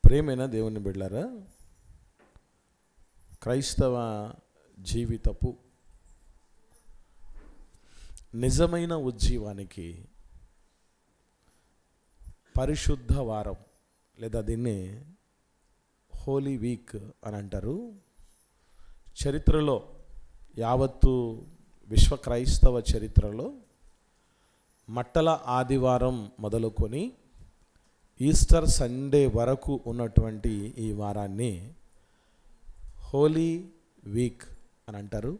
ప్రేమైన దేవుని బిడ్డలారా, క్రైస్తవ జీవితపు నిజమైన ఉజ్జీవానికి పరిశుద్ధ వారం లేదా దీన్ని హోలీ వీక్ అని అంటారు. చరిత్రలో యావత్తు విశ్వ క్రైస్తవ చరిత్రలో మట్టల ఆదివారం మొదలుకొని ఈస్టర్ సండే వరకు ఉన్నటువంటి ఈ వారాన్ని హోలీ వీక్ అని అంటారు.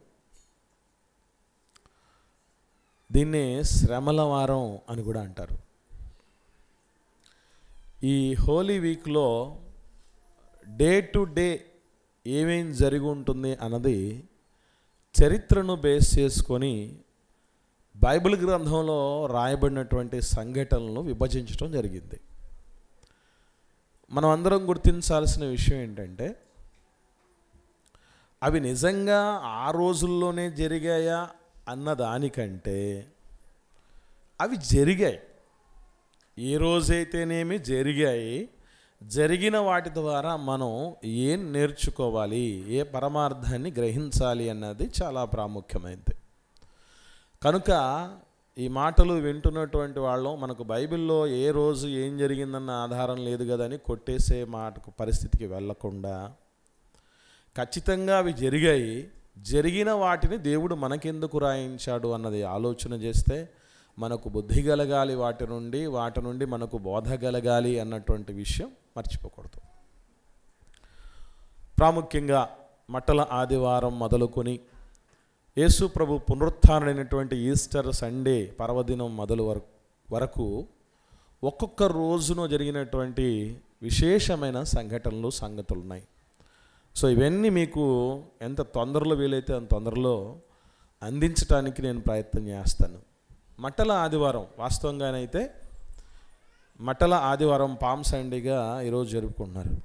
దీన్నే శ్రమల వారం అని కూడా అంటారు. ఈ హోలీ వీక్లో డే టు డే ఏమేం జరిగి ఉంటుంది అన్నది చరిత్రను బేస్ చేసుకొని బైబిల్ గ్రంథంలో రాయబడినటువంటి సంఘటనలను విభజించడం జరిగింది. మనం అందరం గుర్తించాల్సిన విషయం ఏంటంటే, అవి నిజంగా ఆ రోజుల్లోనే జరిగాయా అన్నదానికంటే అవి జరిగాయి. ఏ రోజైతేనేమి జరిగాయి, జరిగిన వాటి ద్వారా మనం ఏం నేర్చుకోవాలి, ఏ పరమార్థాన్ని గ్రహించాలి అన్నది చాలా ప్రాముఖ్యమైనది. కనుక ఈ మాటలు వింటున్నటువంటి వాళ్ళం మనకు బైబిల్లో ఏ రోజు ఏం జరిగిందన్న ఆధారం లేదు కదని కొట్టేసే మాటకు పరిస్థితికి వెళ్ళకుండా, ఖచ్చితంగా అవి జరిగాయి, జరిగిన వాటిని దేవుడు మనకెందుకు రాయించాడు అన్నది ఆలోచన చేస్తే మనకు బుద్ధి కలగాలి, వాటి నుండి మనకు బోధ కలగాలి అన్నటువంటి విషయం మర్చిపోకూడదు. ప్రాముఖ్యంగా మట్టల ఆదివారం మొదలుకొని యేసు ప్రభు పునరుత్థానమైనటువంటి ఈస్టర్ సండే పర్వదినం మొదలు వరకు ఒక్కొక్క రోజున జరిగినటువంటి విశేషమైన సంగతులు ఉన్నాయి. సో ఇవన్నీ మీకు ఎంత తొందరలో వీలైతే అంత తొందరలో అందించడానికి నేను ప్రయత్నం చేస్తాను. మట్టల ఆదివారం వాస్తవంగానైతే మట్టల ఆదివారం పామ్ సండేగా ఈరోజు జరుపుకుంటున్నారు.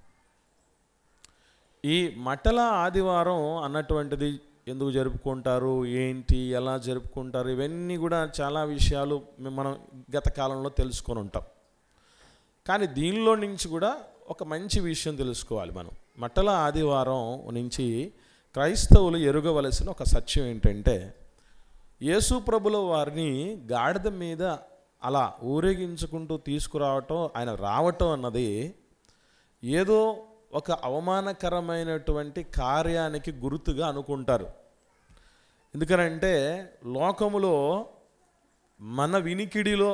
ఈ మట్టల ఆదివారం అన్నటువంటిది ఎందుకు జరుపుకుంటారు, ఏంటి, ఎలా జరుపుకుంటారు, ఇవన్నీ కూడా చాలా విషయాలు మనం గత కాలంలో తెలుసుకొని ఉంటాం. కానీ దీనిలో నుంచి కూడా ఒక మంచి విషయం తెలుసుకోవాలి. మనం మట్టల ఆదివారం నుంచి క్రైస్తవులు ఎరుగవలసిన ఒక సత్యం ఏంటంటే, యేసు ప్రభుల వారిని గాడిద మీద అలా ఊరేగించుకుంటూ తీసుకురావటం, ఆయన రావటం అన్నది ఏదో ఒక అవమానకరమైనటువంటి కార్యానికి గుర్తుగా అనుకుంటారు. ఎందుకనంటే లోకములో మన వినికిడిలో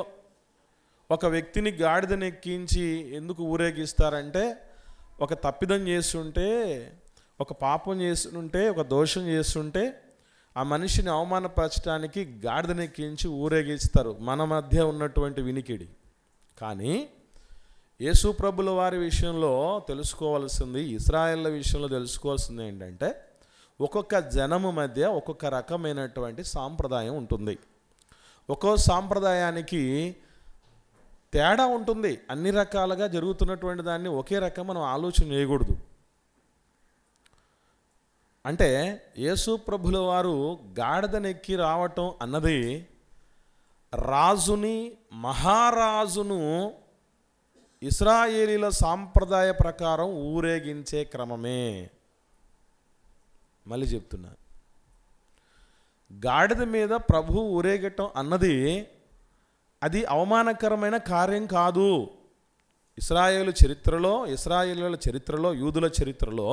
ఒక వ్యక్తిని గాడిదనెక్కించి ఎందుకు ఊరేగిస్తారంటే, ఒక తప్పిదం చేస్తుంటే, ఒక పాపం చేస్తుంటే, ఒక దోషం చేస్తుంటే ఆ మనిషిని అవమానపరచడానికి గాడిదనెక్కించి ఊరేగిస్తారు, మన మధ్య ఉన్నటువంటి వినికిడి. కానీ యేసు ప్రభుల వారి విషయంలో తెలుసుకోవాల్సింది, ఇశ్రాయేళ్ల విషయంలో తెలుసుకోవాల్సింది ఏంటంటే, ఒక్కొక్క జనము మధ్య ఒక్కొక్క రకమైనటువంటి సాంప్రదాయం ఉంటుంది. ఒక్కో సాంప్రదాయానికి తేడా ఉంటుంది. అన్ని రకాలుగా జరుగుతున్నటువంటి దాన్ని ఒకే రకం మనం ఆలోచన చేయకూడదు. అంటే యేసు ప్రభుల వారు గాడిదనెక్కి రావటం అన్నది రాజుని, మహారాజును ఇశ్రాయేలీల సాంప్రదాయ ప్రకారం ఊరేగించే క్రమమే. మళ్ళీ చెప్తున్నా, గాడిద మీద ప్రభు ఊరేగటం అన్నది అది అవమానకరమైన కార్యం కాదు. ఇశ్రాయేలీల చరిత్రలో యూదుల చరిత్రలో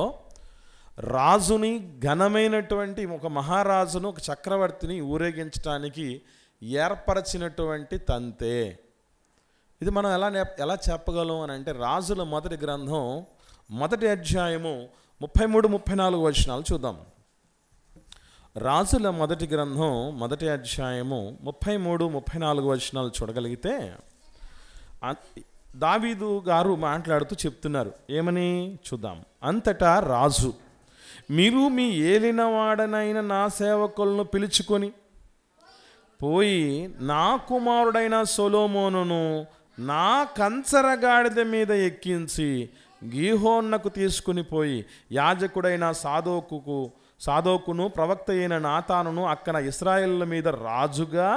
రాజుని, ఘనమైనటువంటి ఒక మహారాజును, ఒక చక్రవర్తిని ఊరేగించడానికి ఏర్పరచినటువంటి తంతే. ఇది మనం ఎలా చెప్పగలం అని అంటే, రాజుల మొదటి గ్రంథం 1వ అధ్యాయము 33-34 వచనాలు చూద్దాం. రాజుల మొదటి గ్రంథం 1వ అధ్యాయము 33-34 వచనాలు చూడగలిగితే దావీదు గారు మాట్లాడుతూ చెప్తున్నారు. ఏమని చూద్దాం. అంతటా రాజు, మీరు మీ ఏలినవాడనైన నా సేవకులను పిలుచుకొని పోయి నా కుమారుడైన సొలొమోనును నా కంచరగాడిద మీద ఎక్కించి గీహోన్నకు తీసుకుని పోయి యాజకుడైన సాదోకుకు సాదోకును ప్రవక్త అయిన నాతానును అక్కన ఇశ్రాయేలుల మీద రాజుగా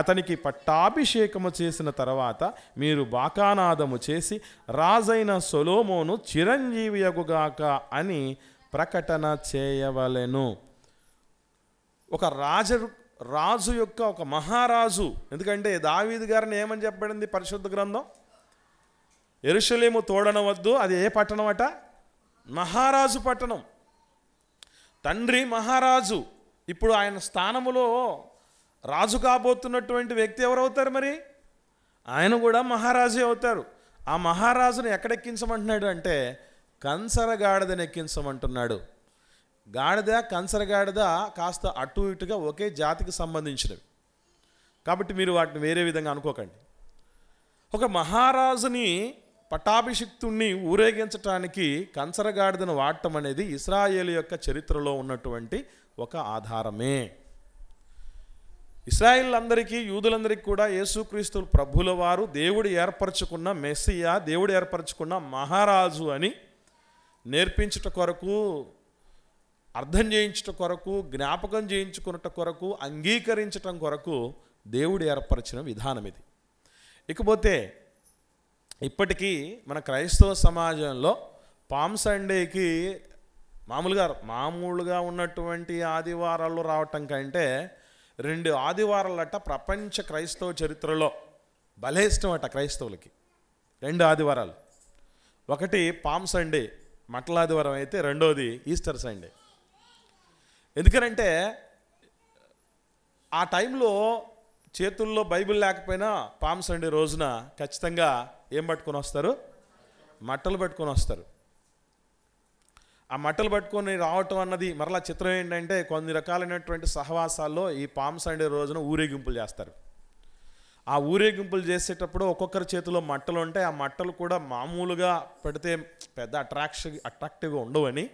అతనికి పట్టాభిషేకము చేసిన తర్వాత మీరు బాకానాదము చేసి రాజైన సొలొమోను చిరంజీవియగుగాక అని ప్రకటన చేయవలెను. ఒక రాజు యొక్క ఒక మహారాజు, ఎందుకంటే దావీదు గారిని ఏమని చెప్పబడింది పరిశుద్ధ గ్రంథం? యెరూషలేము తోడనవద్దు, అది ఏ పట్టణం అట? మహారాజు పట్టణం. తండ్రి మహారాజు. ఇప్పుడు ఆయన స్థానములో రాజు కాబోతున్నటువంటి వ్యక్తి ఎవరవుతారు? మరి ఆయన కూడా మహారాజే అవుతారు. ఆ మహారాజును ఎక్కడెక్కించమంటున్నాడు అంటే కంచరగాడిదని ఎక్కించమంటున్నాడు. గాడిద కంచరగాడిద కాస్త అటు ఇటుగా ఒకే జాతికి సంబంధించినవి కాబట్టి మీరు వాటిని వేరే విధంగా అనుకోకండి. ఒక మహారాజుని పట్టాభిషిక్తుణ్ణి ఊరేగించటానికి కంచరగాడిదను వాడటం అనేది ఇశ్రాయేలు యొక్క చరిత్రలో ఉన్నటువంటి ఒక ఆధారమే. ఇశ్రాయేలులందరికీ, యూదులందరికీ కూడా యేసుక్రీస్తు ప్రభుల వారు దేవుడు ఏర్పరచుకున్న మెస్సియా, దేవుడు ఏర్పరచుకున్న మహారాజు అని నేర్పించుట కొరకు, అర్థం చేయించుట కొరకు, జ్ఞాపకం చేయించుకున్నట కొరకు, అంగీకరించటం కొరకు దేవుడు ఏర్పరిచిన విధానం ఇది. ఇకపోతే ఇప్పటికీ మన క్రైస్తవ సమాజంలో పామ్ సండేకి మామూలుగా ఉన్నటువంటి ఆదివారాల్లో రావటం కంటే 2 ఆదివారాలట ప్రపంచ క్రైస్తవ చరిత్రలో భలే ఇష్టం అట క్రైస్తవులకి. 2 ఆదివారాలు, ఒకటి పామ్ సండే మట్ల ఆదివారం అయితే, రెండోది ఈస్టర్ సండే. ఎందుకనంటే ఆ టైంలో చేతుల్లో బైబిల్ లేకపోయినా పామ్ సండే రోజున ఖచ్చితంగా ఏం పట్టుకొని వస్తారు? మట్టలు పట్టుకొని వస్తారు. ఆ మట్టలు పట్టుకొని రావటం అన్నది మరలా చిత్రం ఏంటంటే కొన్ని రకాలైనటువంటి సహవాసాల్లో ఈ పామ్ సండే రోజున ఊరేగింపులు చేస్తారు. ఆ ఊరేగింపులు చేసేటప్పుడు ఒక్కొక్కరి చేతిలో మట్టలు ఉంటాయి. ఆ మట్టలు కూడా మామూలుగా పెడితే పెద్ద అట్రాక్టివ్గా ఉండవని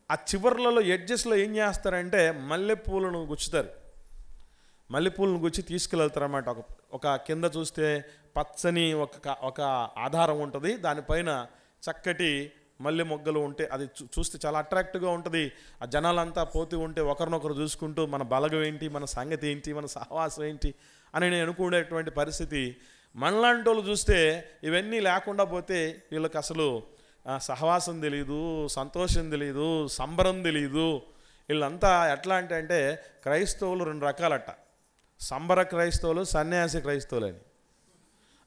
ఆ చివర్లలో ఎడ్జెస్లో ఏం చేస్తారంటే మల్లెపూలను గుచ్చుతారు. మల్లెపూలను గుచ్చి తీసుకెళ్తారన్నమాట. ఒక కింద చూస్తే పచ్చని ఒక ఆధారం ఉంటుంది, దానిపైన చక్కటి మల్లె మొగ్గలు ఉంటే అది చూస్తే చాలా అట్రాక్టివ్గా ఉంటుంది. ఆ జనాలంతా పోతూ ఉంటే ఒకరినొకరు చూసుకుంటూ మన బలగం ఏంటి, మన సంగతి ఏంటి, మన సహవాసం ఏంటి అని నేను అనుకునేటువంటి పరిస్థితి. మనలాంటి వాళ్ళు చూస్తే ఇవన్నీ లేకుండా పోతే వీళ్ళకి అసలు సహవాసం తెలియదు, సంతోషం తెలియదు, సంబరం తెలియదు. వీళ్ళంతా ఎట్లా అంటే క్రైస్తవులు 2 రకాలట. సంబర క్రైస్తవులు, సన్యాసి క్రైస్తవులు అని.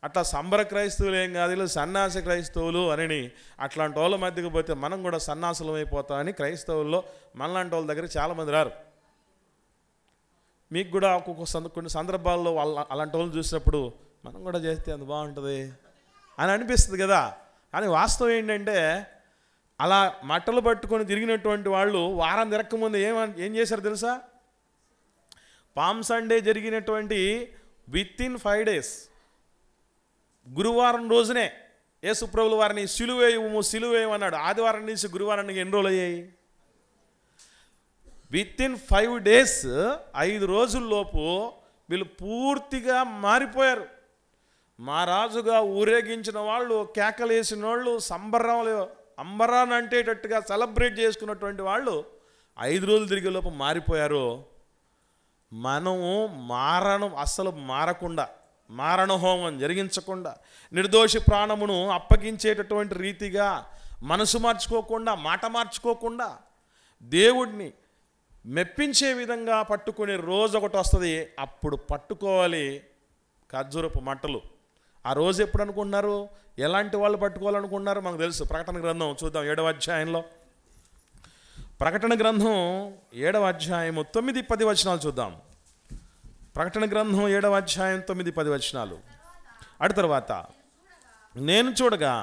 అట్లా సంబర క్రైస్తవులు ఏం కాదు, వీళ్ళు సన్యాసి క్రైస్తవులు అని అట్లాంటి వాళ్ళ మధ్యకి పోతే మనం కూడా సన్యాసులం అయిపోతామని క్రైస్తవుల్లో మనలాంటి వాళ్ళ దగ్గర చాలామంది రారు. మీకు కూడా కొన్ని సందర్భాల్లో అలాంటి వాళ్ళు చూసినప్పుడు మనం కూడా చేస్తే అంత బాగుంటుంది అని అనిపిస్తుంది కదా. కానీ వాస్తవం ఏంటంటే అలా మట్టలు పట్టుకొని తిరిగినటువంటి వాళ్ళు వారం తిరగకముందు ఏం చేశారు తెలుసా? పామ్ సండే జరిగినటువంటి వితిన్ 5 days గురువారం రోజునే యేసుప్రభుల వారిని సిలువేయమన్నాడు. ఆదివారం నుంచి గురువారానికి ఎన్ని రోజులు అయ్యాయి? వితిన్ 5 days 5 రోజుల్లోపు వీళ్ళు పూర్తిగా మారిపోయారు. మా రాజుగా ఊరేగించిన వాళ్ళు, కేకలేసిన వాళ్ళు, అంబరాన్ని అంటేటట్టుగా సెలబ్రేట్ చేసుకున్నటువంటి వాళ్ళు 5 రోజులు తిరిగేలోపు మారిపోయారు. మనము అస్సలు మారకుండా, మారణ హోమం జరిగించకుండా, నిర్దోషి ప్రాణమును అప్పగించేటటువంటి రీతిగా మనసు మార్చుకోకుండా, మాట మార్చుకోకుండా దేవుడిని మెప్పించే విధంగా పట్టుకునే రోజు ఒకటి వస్తుంది. అప్పుడు పట్టుకోవాలి ఖర్జూరపు మట్టలు. ఆ రోజు ఎప్పుడు అనుకుంటున్నారు? ఎలాంటి వాళ్ళు పట్టుకోవాలనుకుంటున్నారు? మనకు తెలుసు. ప్రకటన గ్రంథం చూద్దాం 7వ అధ్యాయంలో. ప్రకటన గ్రంథం 7వ అధ్యాయము 9-10 వచనాలు చూద్దాం. ప్రకటన గ్రంథం 7వ అధ్యాయం 9-10 వచనాలు. అటు తర్వాత నేను చూడగా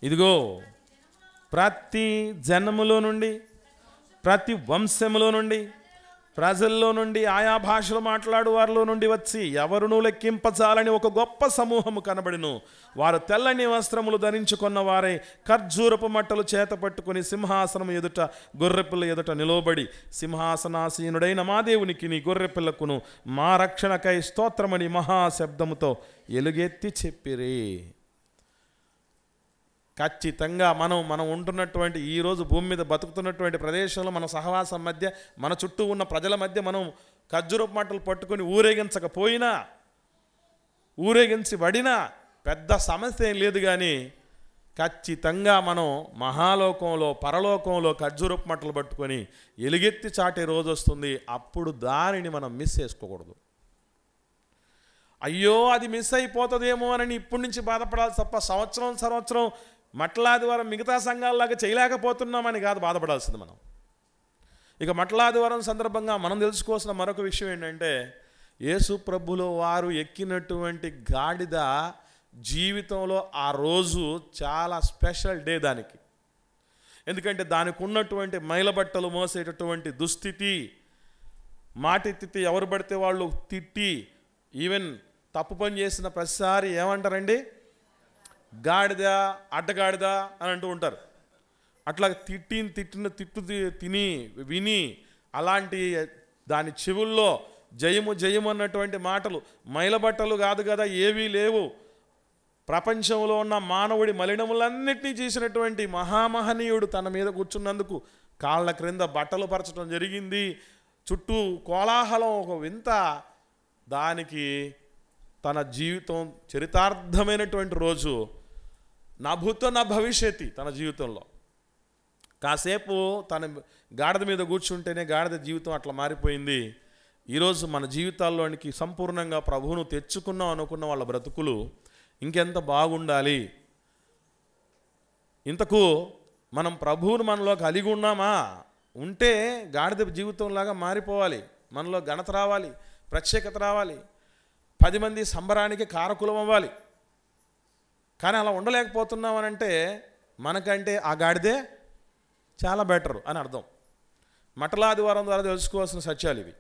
ఇదిగో ప్రతి జనములో నుండి, ప్రతి వంశములో నుండి, ప్రజల్లో నుండి, ఆయా భాషలు మాట్లాడు వారిలో నుండి వచ్చి ఎవరునూ లెక్కింపజాలని ఒక గొప్ప సమూహము కనబడిను. వారు తెల్లని వస్త్రములు ధరించుకున్న వారే ఖర్జూరపు మట్టలు చేత పట్టుకుని సింహాసనం ఎదుట గొర్రెపిల్ల ఎదుట నిలవబడి సింహాసనాసీనుడైన మా దేవునికి నీ గొర్రెపిల్లకును మా రక్షణకై స్తోత్రమని మహాశబ్దముతో ఎలుగెత్తి చెప్పిరి. ఖచ్చితంగా మనం ఉంటున్నటువంటి ఈరోజు భూమి మీద బతుకుతున్నటువంటి ప్రదేశంలో మన సహవాసం మధ్య, మన చుట్టూ ఉన్న ప్రజల మధ్య మనం ఖర్జూరపు మంటలు పట్టుకొని ఊరేగించకపోయినా, ఊరేగించబడినా పెద్ద సమస్య ఏం లేదు. కానీ ఖచ్చితంగా మనం మహాలోకంలో, పరలోకంలో ఖర్జూరపు మంటలు పట్టుకొని ఎలుగెత్తి చాటే రోజు వస్తుంది. అప్పుడు దానిని మనం మిస్ చేసుకోకూడదు. అయ్యో అది మిస్ అయిపోతుందేమో అని ఇప్పటి నుంచి బాధపడాలి తప్ప సంవత్సరం మట్లాదివారం మిగతా సంఘాలలాగా చేయలేకపోతున్నామని కాదు బాధపడాల్సింది మనం. ఇక మట్లాదివారం సందర్భంగా మనం తెలుసుకోవాల్సిన మరొక విషయం ఏంటంటే, యేసు ప్రభులో వారు ఎక్కినటువంటి గాడిద జీవితంలో ఆ రోజు చాలా స్పెషల్ డే దానికి. ఎందుకంటే దానికి ఉన్నటువంటి మైలబట్టలు మోసేటటువంటి దుస్థితి, మాటెత్తితే ఎవరు పడితే వాళ్ళు తిట్టి, ఈవెన్ తప్పు పని చేసిన ప్రతిసారి ఏమంటారండి, గాడిద, అడ్డగాడిద అని అంటూ ఉంటారు. అట్లా తిట్టిన తిట్టు తిని విని అలాంటి దాని చెవుల్లో జయము జయము అన్నటువంటి మాటలు, మైలబట్టలు కాదు కదా, ఏవీ లేవు, ప్రపంచంలో ఉన్న మానవుడి మలినములన్నిటినీ చేసినటువంటి మహామహనీయుడు తన మీద కూర్చున్నందుకు కాళ్ళ క్రింద బట్టలు పరచడం జరిగింది. చుట్టూ కోలాహలం, ఒక వింత. దానికి తన జీవితం చరితార్థమైనటువంటి రోజు. నా భూతో నా భవిష్యత్తు తన జీవితంలో. కాసేపు తన గాడిద మీద కూర్చుంటేనే గాడిద జీవితం అట్లా మారిపోయింది. ఈరోజు మన జీవితాల్లోనికి సంపూర్ణంగా ప్రభువును తెచ్చుకున్నాం అనుకున్న వాళ్ళ బ్రతుకులు ఇంకెంత బాగుండాలి. ఇంతకు మనం ప్రభువును మనలో కలిగి ఉన్నామా? ఉంటే గాడిద జీవితంలాగా మారిపోవాలి. మనలో ఘనత రావాలి, ప్రత్యేకత రావాలి, 10 మంది సంబరానికి కారకులం అవ్వాలి. కానీ అలా ఉండలేకపోతున్నామనంటే మనకంటే ఆ గాడిదే చాలా బెటరు అని అర్థం. మటలాదివారం ద్వారా తెలుసుకోవాల్సిన సత్యాలు ఇవి.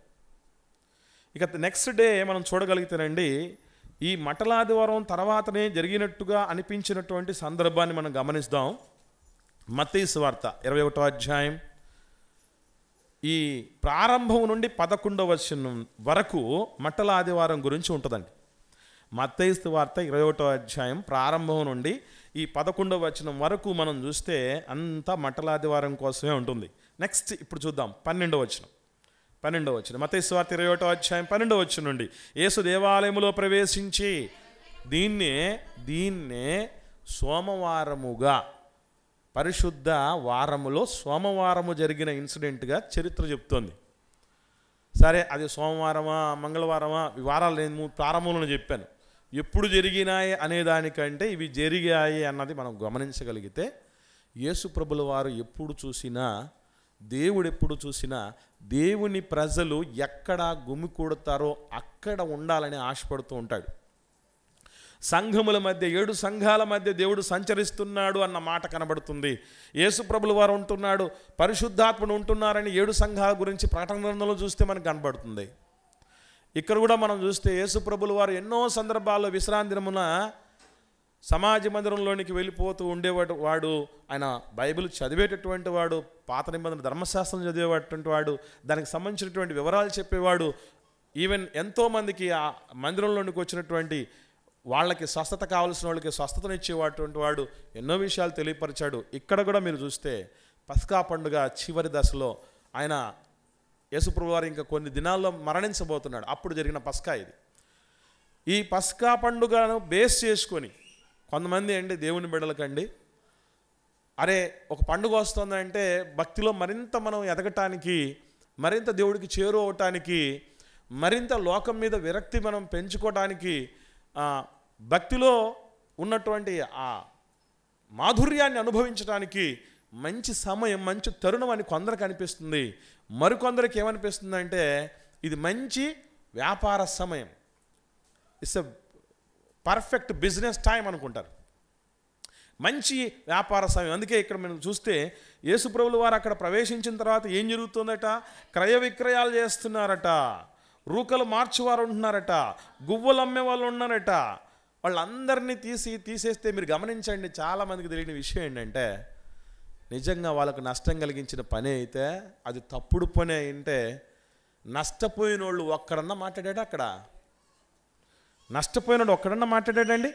ఇక నెక్స్ట్ డే మనం చూడగలిగితేనండి, ఈ మటలాదివారం తర్వాతనే జరిగినట్టుగా అనిపించినటువంటి సందర్భాన్ని మనం గమనిస్తాం. మత్తయి సువార్త 21వ అధ్యాయం ఈ ప్రారంభం నుండి 11వ వచనం వరకు మట్టల ఆదివారం గురించి ఉంటుందండి. మత్తయి సువార్త 21వ అధ్యాయం ప్రారంభం నుండి ఈ 11వ వచనం వరకు మనం చూస్తే అంతా మట్టల ఆదివారం కోసమే ఉంటుంది. నెక్స్ట్ ఇప్పుడు చూద్దాం 12వ వచనం. మత్తయి సువార్త 21వ అధ్యాయం 12వ వచనం నుండి, యేసు దేవాలయములో ప్రవేశించి దీన్నే సోమవారముగా, పరిశుద్ధ వారములో సోమవారము జరిగిన ఇన్సిడెంట్గా చరిత్ర చెప్తోంది. సరే, అది సోమవారమా మంగళవారమా ఈ వారాలు నేను ప్రారంభంలో చెప్పాను. ఎప్పుడు జరిగినాయి అనేదానికంటే ఇవి జరిగాయి అన్నది మనం గమనించగలిగితే, యేసు ప్రభుల వారు ఎప్పుడు చూసినా, దేవుడు ఎప్పుడు చూసినా దేవుని ప్రజలు ఎక్కడ గుమికూడతారో అక్కడ ఉండాలని ఆశపడుతూ ఉంటాడు. సంఘముల మధ్య 7 సంఘాల మధ్య దేవుడు సంచరిస్తున్నాడు అన్న మాట కనబడుతుంది. యేసు ప్రభుల వారు ఉంటున్నాడు, పరిశుద్ధాత్ముడు ఉంటున్నారని 7 సంఘాల గురించి ప్రకటన గ్రంథంలో చూస్తే మనకు కనబడుతుంది. ఇక్కడ కూడా మనం చూస్తే యేసు ప్రభుల వారు ఎన్నో సందర్భాల్లో విశ్రాంతి దినమున సమాజ మందిరంలోనికి వెళ్ళిపోతూ ఉండేవాడు. ఆయన బైబిల్ చదివేటటువంటి వాడు, పాత నిబంధన ధర్మశాస్త్రం చదివేటటువంటి వాడు, దానికి సంబంధించినటువంటి వివరాలు చెప్పేవాడు. ఈవెన్ ఎంతోమందికి ఆ మందిరంలోనికి వచ్చినటువంటి వాళ్ళకి స్వస్థత కావాల్సిన వాళ్ళకి స్వస్థతనిచ్చేటువంటి వాడు, ఎన్నో విషయాలు తెలియపరిచాడు. ఇక్కడ కూడా మీరు చూస్తే పస్కా పండుగ చివరి దశలో ఆయన యేసుప్రభువు వారు ఇంకా కొన్ని దినాల్లో మరణించబోతున్నాడు. అప్పుడు జరిగిన పస్కా ఇది. ఈ పస్కా పండుగను బేస్ చేసుకొని కొంతమంది అండి దేవుని బిడ్డలకండి, అరే ఒక పండుగ వస్తుందంటే భక్తిలో మరింత మనం ఎదగటానికి, మరింత దేవుడికి చేరువవటానికి, మరింత లోకం మీద విరక్తి మనం పెంచుకోవటానికి, భక్తిలో ఉన్నటువంటి ఆ మాధుర్యాన్ని అనుభవించడానికి మంచి సమయం, మంచి తరుణం అని కొందరికి అనిపిస్తుంది. మరికొందరికి ఏమనిపిస్తుందంటే ఇది మంచి వ్యాపార సమయం, it's a perfect business time అనుకుంటారు, మంచి వ్యాపార సమయం. అందుకే ఇక్కడ మనం చూస్తే యేసుప్రభుల వారు అక్కడ ప్రవేశించిన తర్వాత ఏం జరుగుతుందట, క్రయ విక్రయాలు చేస్తున్నారట, రూకలు మార్చువారు ఉంటున్నారట, గువ్వలు అమ్మే వాళ్ళు ఉన్నారట. వాళ్ళందరినీ తీసేస్తే మీరు గమనించండి, చాలామందికి తెలియని విషయం ఏంటంటే, నిజంగా వాళ్ళకు నష్టం కలిగించిన పని అయితే అది తప్పుడు పని అంటే నష్టపోయిన వాళ్ళు ఒక్కడన్నా మాట్లాడాడు? అక్కడ నష్టపోయినాడు ఒక్కడన్నా మాట్లాడాడండి?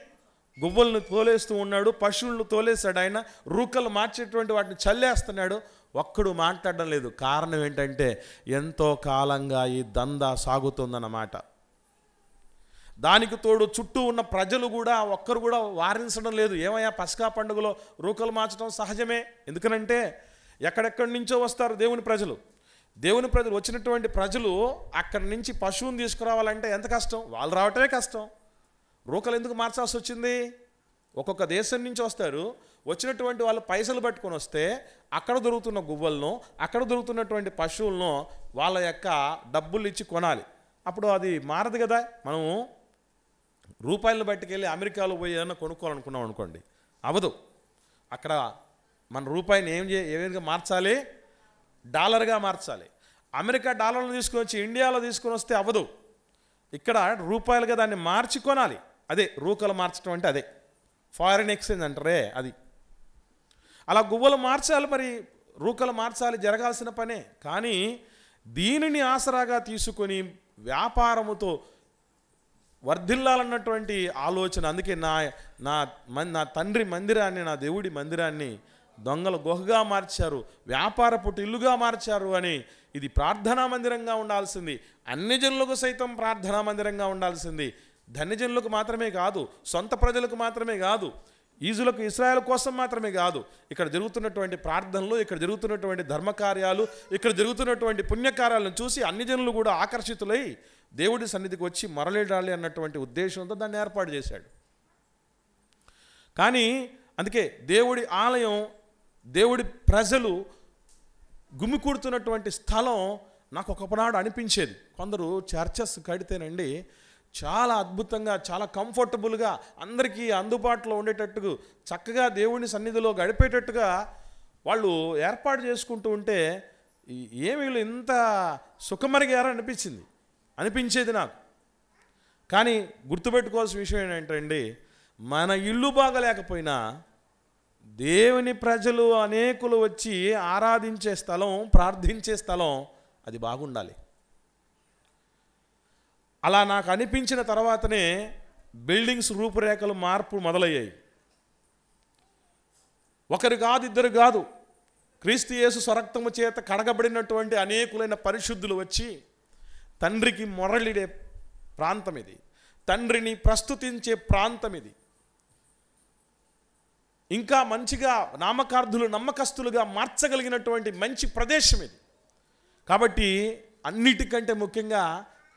గువ్వలను తోలేస్తూ ఉన్నాడు, పశువులను తోలేశాడు ఆయన, రూకలు మార్చేటువంటి వాటిని చల్లేస్తున్నాడు. ఒక్కడు మాట్లాడడం లేదు. కారణం ఏంటంటే ఎంతో కాలంగా ఈ దందా సాగుతుందన్నమాట. దానికి తోడు చుట్టూ ఉన్న ప్రజలు కూడా ఒక్కరు కూడా వారించడం లేదు. ఏమయ్యా, పస్కా పండుగలో రూకలు మార్చడం సహజమే. ఎందుకనంటే ఎక్కడెక్కడి నుంచో వస్తారు దేవుని ప్రజలు వచ్చినటువంటి ప్రజలు అక్కడి నుంచి పశువుని తీసుకురావాలంటే ఎంత కష్టం, వాళ్ళు రావటమే కష్టం. రూకలు ఎందుకు మార్చాల్సి వచ్చింది? ఒక్కొక్క దేశం నుంచి వస్తారు, వచ్చినటువంటి వాళ్ళు పైసలు పట్టుకొని వస్తే అక్కడ దొరుకుతున్న గువ్వలను, అక్కడ దొరుకుతున్నటువంటి పశువులను వాళ్ళ యొక్క డబ్బులు ఇచ్చి కొనాలి. అప్పుడు అది మారదు కదా. మనము రూపాయలను బట్టుకెళ్ళి అమెరికాలో పోయి ఏదైనా కొనుక్కోవాలనుకున్నాం అనుకోండి, అవ్వదు. అక్కడ మన రూపాయిని ఏ విధంగా మార్చాలి? డాలర్గా మార్చాలి. అమెరికా డాలర్లు తీసుకొని వచ్చి ఇండియాలో తీసుకొని వస్తే అవ్వదు. ఇక్కడ రూపాయలుగా దాన్ని మార్చి కొనాలి. అదే రూకలు మార్చడం అంటే, అదే ఫారిన్ ఎక్స్చేంజ్ అంటారే అది. అలా గువ్వలు మార్చాలి, మరి రూకలు మార్చాలి, జరగాల్సిన పనే. కానీ దీనిని ఆసరాగా తీసుకొని వ్యాపారముతో వర్ధిల్లాలన్నటువంటి ఆలోచన. అందుకే నా తండ్రి మందిరాన్ని, నా దేవుడి మందిరాన్ని దొంగల గుహగా మార్చారు, వ్యాపారపు ఇల్లుగా మార్చారు అని. ఇది ప్రార్థనా మందిరంగా ఉండాల్సింది, అన్ని జనులకు సైతం ప్రార్థనా మందిరంగా ఉండాల్సింది. ధన్యజనులకు మాత్రమే కాదు, సొంత ప్రజలకు మాత్రమే కాదు, ఈజులకు ఇశ్రాయేలు కోసం మాత్రమే కాదు. ఇక్కడ జరుగుతున్నటువంటి ప్రార్థనలు, ఇక్కడ జరుగుతున్నటువంటి ధర్మకార్యాలు, ఇక్కడ జరుగుతున్నటువంటి పుణ్యకార్యాలను చూసి అన్ని జనులు కూడా ఆకర్షితులై దేవుడి సన్నిధికి వచ్చి మరలేడాలి అన్నటువంటి ఉద్దేశంతో దాన్ని ఏర్పాటు చేశాడు. కానీ అందుకే దేవుడి ఆలయం, దేవుడి ప్రజలు గుమికూడుతున్నటువంటి స్థలం నాకు ఒకనాడు అనిపించేది. కొందరు చర్చెస్ కడితేనండి చాలా అద్భుతంగా, చాలా కంఫర్టబుల్గా, అందరికీ అందుబాటులో ఉండేటట్టుగా, చక్కగా దేవుని సన్నిధిలో గడిపేటట్టుగా వాళ్ళు ఏర్పాటు చేసుకుంటూ ఉంటే ఏమి వీళ్ళు ఇంత సుఖమరిగారని అనిపించేది నాకు. కానీ గుర్తుపెట్టుకోవాల్సిన విషయం ఏంటంటే, మన ఇల్లు బాగలేకపోయినా దేవుని ప్రజలు అనేకులు వచ్చి ఆరాధించే స్థలం, ప్రార్థించే స్థలం అది బాగుండాలి. అలా నాకు అనిపించిన తర్వాతనే బిల్డింగ్స్ రూపురేఖలు మార్పు మొదలయ్యాయి. ఒకరు కాదు, ఇద్దరు కాదు, క్రీస్తు యేసు స్వరక్తము చేత కడగబడినటువంటి అనేకులైన పరిశుద్ధులు వచ్చి తండ్రికి మొరలిడే ప్రాంతం ఇది, తండ్రిని ప్రస్తుతించే ప్రాంతం ఇది. ఇంకా మంచిగా నామకార్థులు, నమ్మకస్తులుగా మార్చగలిగినటువంటి మంచి ప్రదేశం ఇది. కాబట్టి అన్నిటికంటే ముఖ్యంగా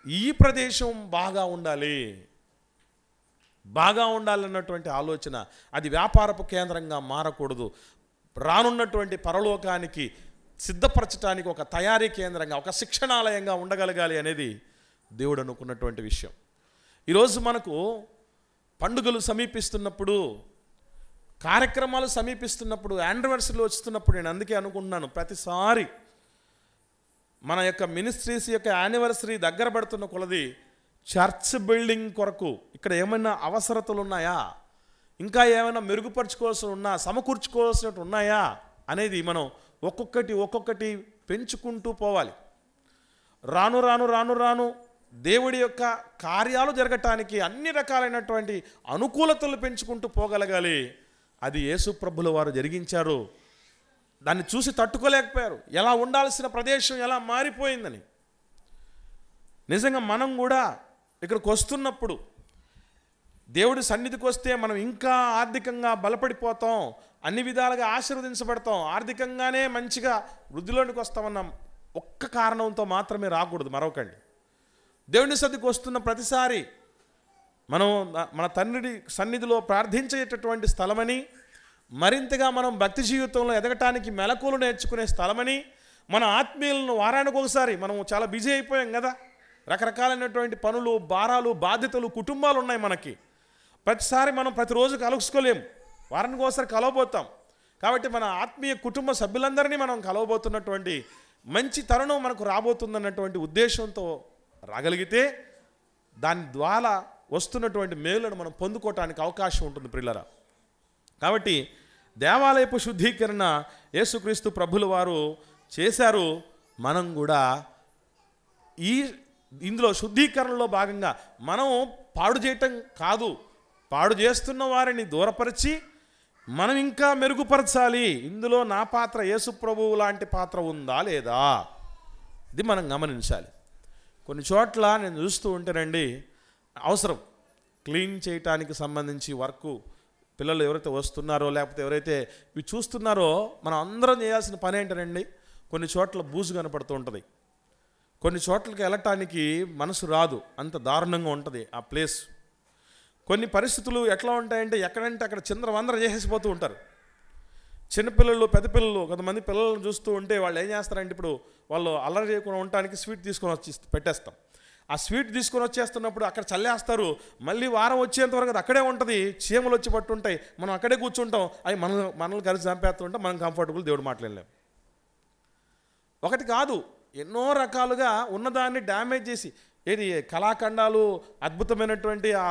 ఈ ప్రదేశం బాగా ఉండాలన్నటువంటి ఆలోచన. అది వ్యాపారపు కేంద్రంగా మారకూడదు. రానున్నటువంటి పరలోకానికి సిద్ధపరచడానికి ఒక తయారీ కేంద్రంగా, ఒక శిక్షణాలయంగా ఉండగలగాలి అనేది దేవుడు అనుకున్నటువంటి విషయం. ఈరోజు మనకు పండుగలు సమీపిస్తున్నప్పుడు, కార్యక్రమాలు సమీపిస్తున్నప్పుడు, యానివర్సరీలు వస్తున్నప్పుడు నేను అందుకే అనుకుంటున్నాను, ప్రతిసారి మన యొక్క మినిస్ట్రీస్ యొక్క యానివర్సరీ దగ్గర పడుతున్న కొలది చర్చ్ బిల్డింగ్ కొరకు ఇక్కడ ఏమైనా అవసరతలు ఉన్నాయా, ఇంకా ఏమైనా మెరుగుపరుచుకోవాల్సి ఉన్నా, సమకూర్చుకోవాల్సినట్టు ఉన్నాయా అనేది మనం ఒక్కొక్కటి పెంచుకుంటూ పోవాలి. రాను రాను దేవుడి యొక్క కార్యాలు జరగటానికి అన్ని రకాలైనటువంటి అనుకూలతలు పెంచుకుంటూ పోగలగాలి. అది యేసు ప్రభుల వారు జరిగించారు. దాన్ని చూసి తట్టుకోలేకపోయారు. ఎలా ఉండాల్సిన ప్రదేశం ఎలా మారిపోయిందని. నిజంగా మనం కూడా ఇక్కడికి వస్తున్నప్పుడు, దేవుడి సన్నిధికి వస్తే మనం ఇంకా ఆర్థికంగా బలపడిపోతాం, అన్ని విధాలుగా ఆశీర్వదించబడతాం, ఆర్థికంగానే మంచిగా వృద్ధిలోనికి వస్తామన్న ఒక్క కారణంతో మాత్రమే రాకూడదు. మరొకండి, దేవుని సన్నిధికి వస్తున్న ప్రతిసారి మనం మన తండ్రి సన్నిధిలో ప్రార్థించేటటువంటి స్థలమని, మరింతగా మనం భక్తి జీవితంలో ఎదగటానికి మెలకువలు నేర్చుకునే స్థలమని, మన ఆత్మీయులను వారానికి ఒకసారి, మనం చాలా బిజీ అయిపోయాం కదా, రకరకాలైనటువంటి పనులు, భారాలు, బాధ్యతలు, కుటుంబాలు ఉన్నాయి మనకి. ప్రతిసారి మనం ప్రతిరోజు కలుసుకోలేము, వారానికి ఒకసారి కలవబోతాం. కాబట్టి మన ఆత్మీయ కుటుంబ సభ్యులందరినీ మనం కలవబోతున్నటువంటి మంచి తరుణం మనకు రాబోతుందన్నటువంటి ఉద్దేశంతో రాగలిగితే దాని ద్వారా వస్తున్నటువంటి మేలును మనం పొందుకోవటానికి అవకాశం ఉంటుంది ప్రియులారా. కాబట్టి దేవాలయపు శుద్ధీకరణ యేసుక్రీస్తు ప్రభుల వారు చేశారు. మనం కూడా ఇందులో శుద్ధీకరణలో భాగంగా మనం పాడు చేయటం కాదు, పాడు చేస్తున్న వారిని దూరపరిచి మనం ఇంకా మెరుగుపరచాలి. ఇందులో నా పాత్ర, యేసు ప్రభువు లాంటి పాత్ర ఉందా లేదా, ఇది మనం గమనించాలి. కొన్ని చోట్ల నేను చూస్తూ ఉంటేనండి, అవసరం క్లీన్ చేయటానికి సంబంధించి వర్క్ పిల్లలు ఎవరైతే వస్తున్నారో లేకపోతే ఎవరైతే ఇవి చూస్తున్నారో మనం అందరం చేయాల్సిన పని ఏంటనండి, కొన్ని చోట్ల బూజు కనపడుతూ ఉంటుంది, కొన్ని చోట్లకి వెళ్ళటానికి మనసు రాదు, అంత దారుణంగా ఉంటుంది ఆ ప్లేస్. కొన్ని పరిస్థితులు ఎట్లా ఉంటాయంటే ఎక్కడంటే అక్కడ చిందరవందర చేసేసిపోతూ ఉంటారు. చిన్నపిల్లలు, పెద్ద పిల్లలు, కొంతమంది పిల్లలను చూస్తూ ఉంటే వాళ్ళు ఏం చేస్తారంటే, ఇప్పుడు వాళ్ళు అల్లరి చేయకుండా ఉండటానికి స్వీట్ తీసుకొని వచ్చి పెట్టేస్తాం. ఆ స్వీట్ తీసుకొని వచ్చేస్తున్నప్పుడు అక్కడ చల్లేస్తారు, మళ్ళీ వారం వచ్చేంతవరకు అది అక్కడే ఉంటుంది, చీమలు వచ్చి పట్టుంటాయి, మనం అక్కడే కూర్చుంటాం, అవి మనల్ని కలిసి చంపేస్తుంటాం, మనం కంఫర్టబుల్ దేవుడు మాట్లాడలేం. ఒకటి కాదు, ఎన్నో రకాలుగా ఉన్నదాన్ని డ్యామేజ్ చేసి, ఏది కళాఖండాలు, అద్భుతమైనటువంటి ఆ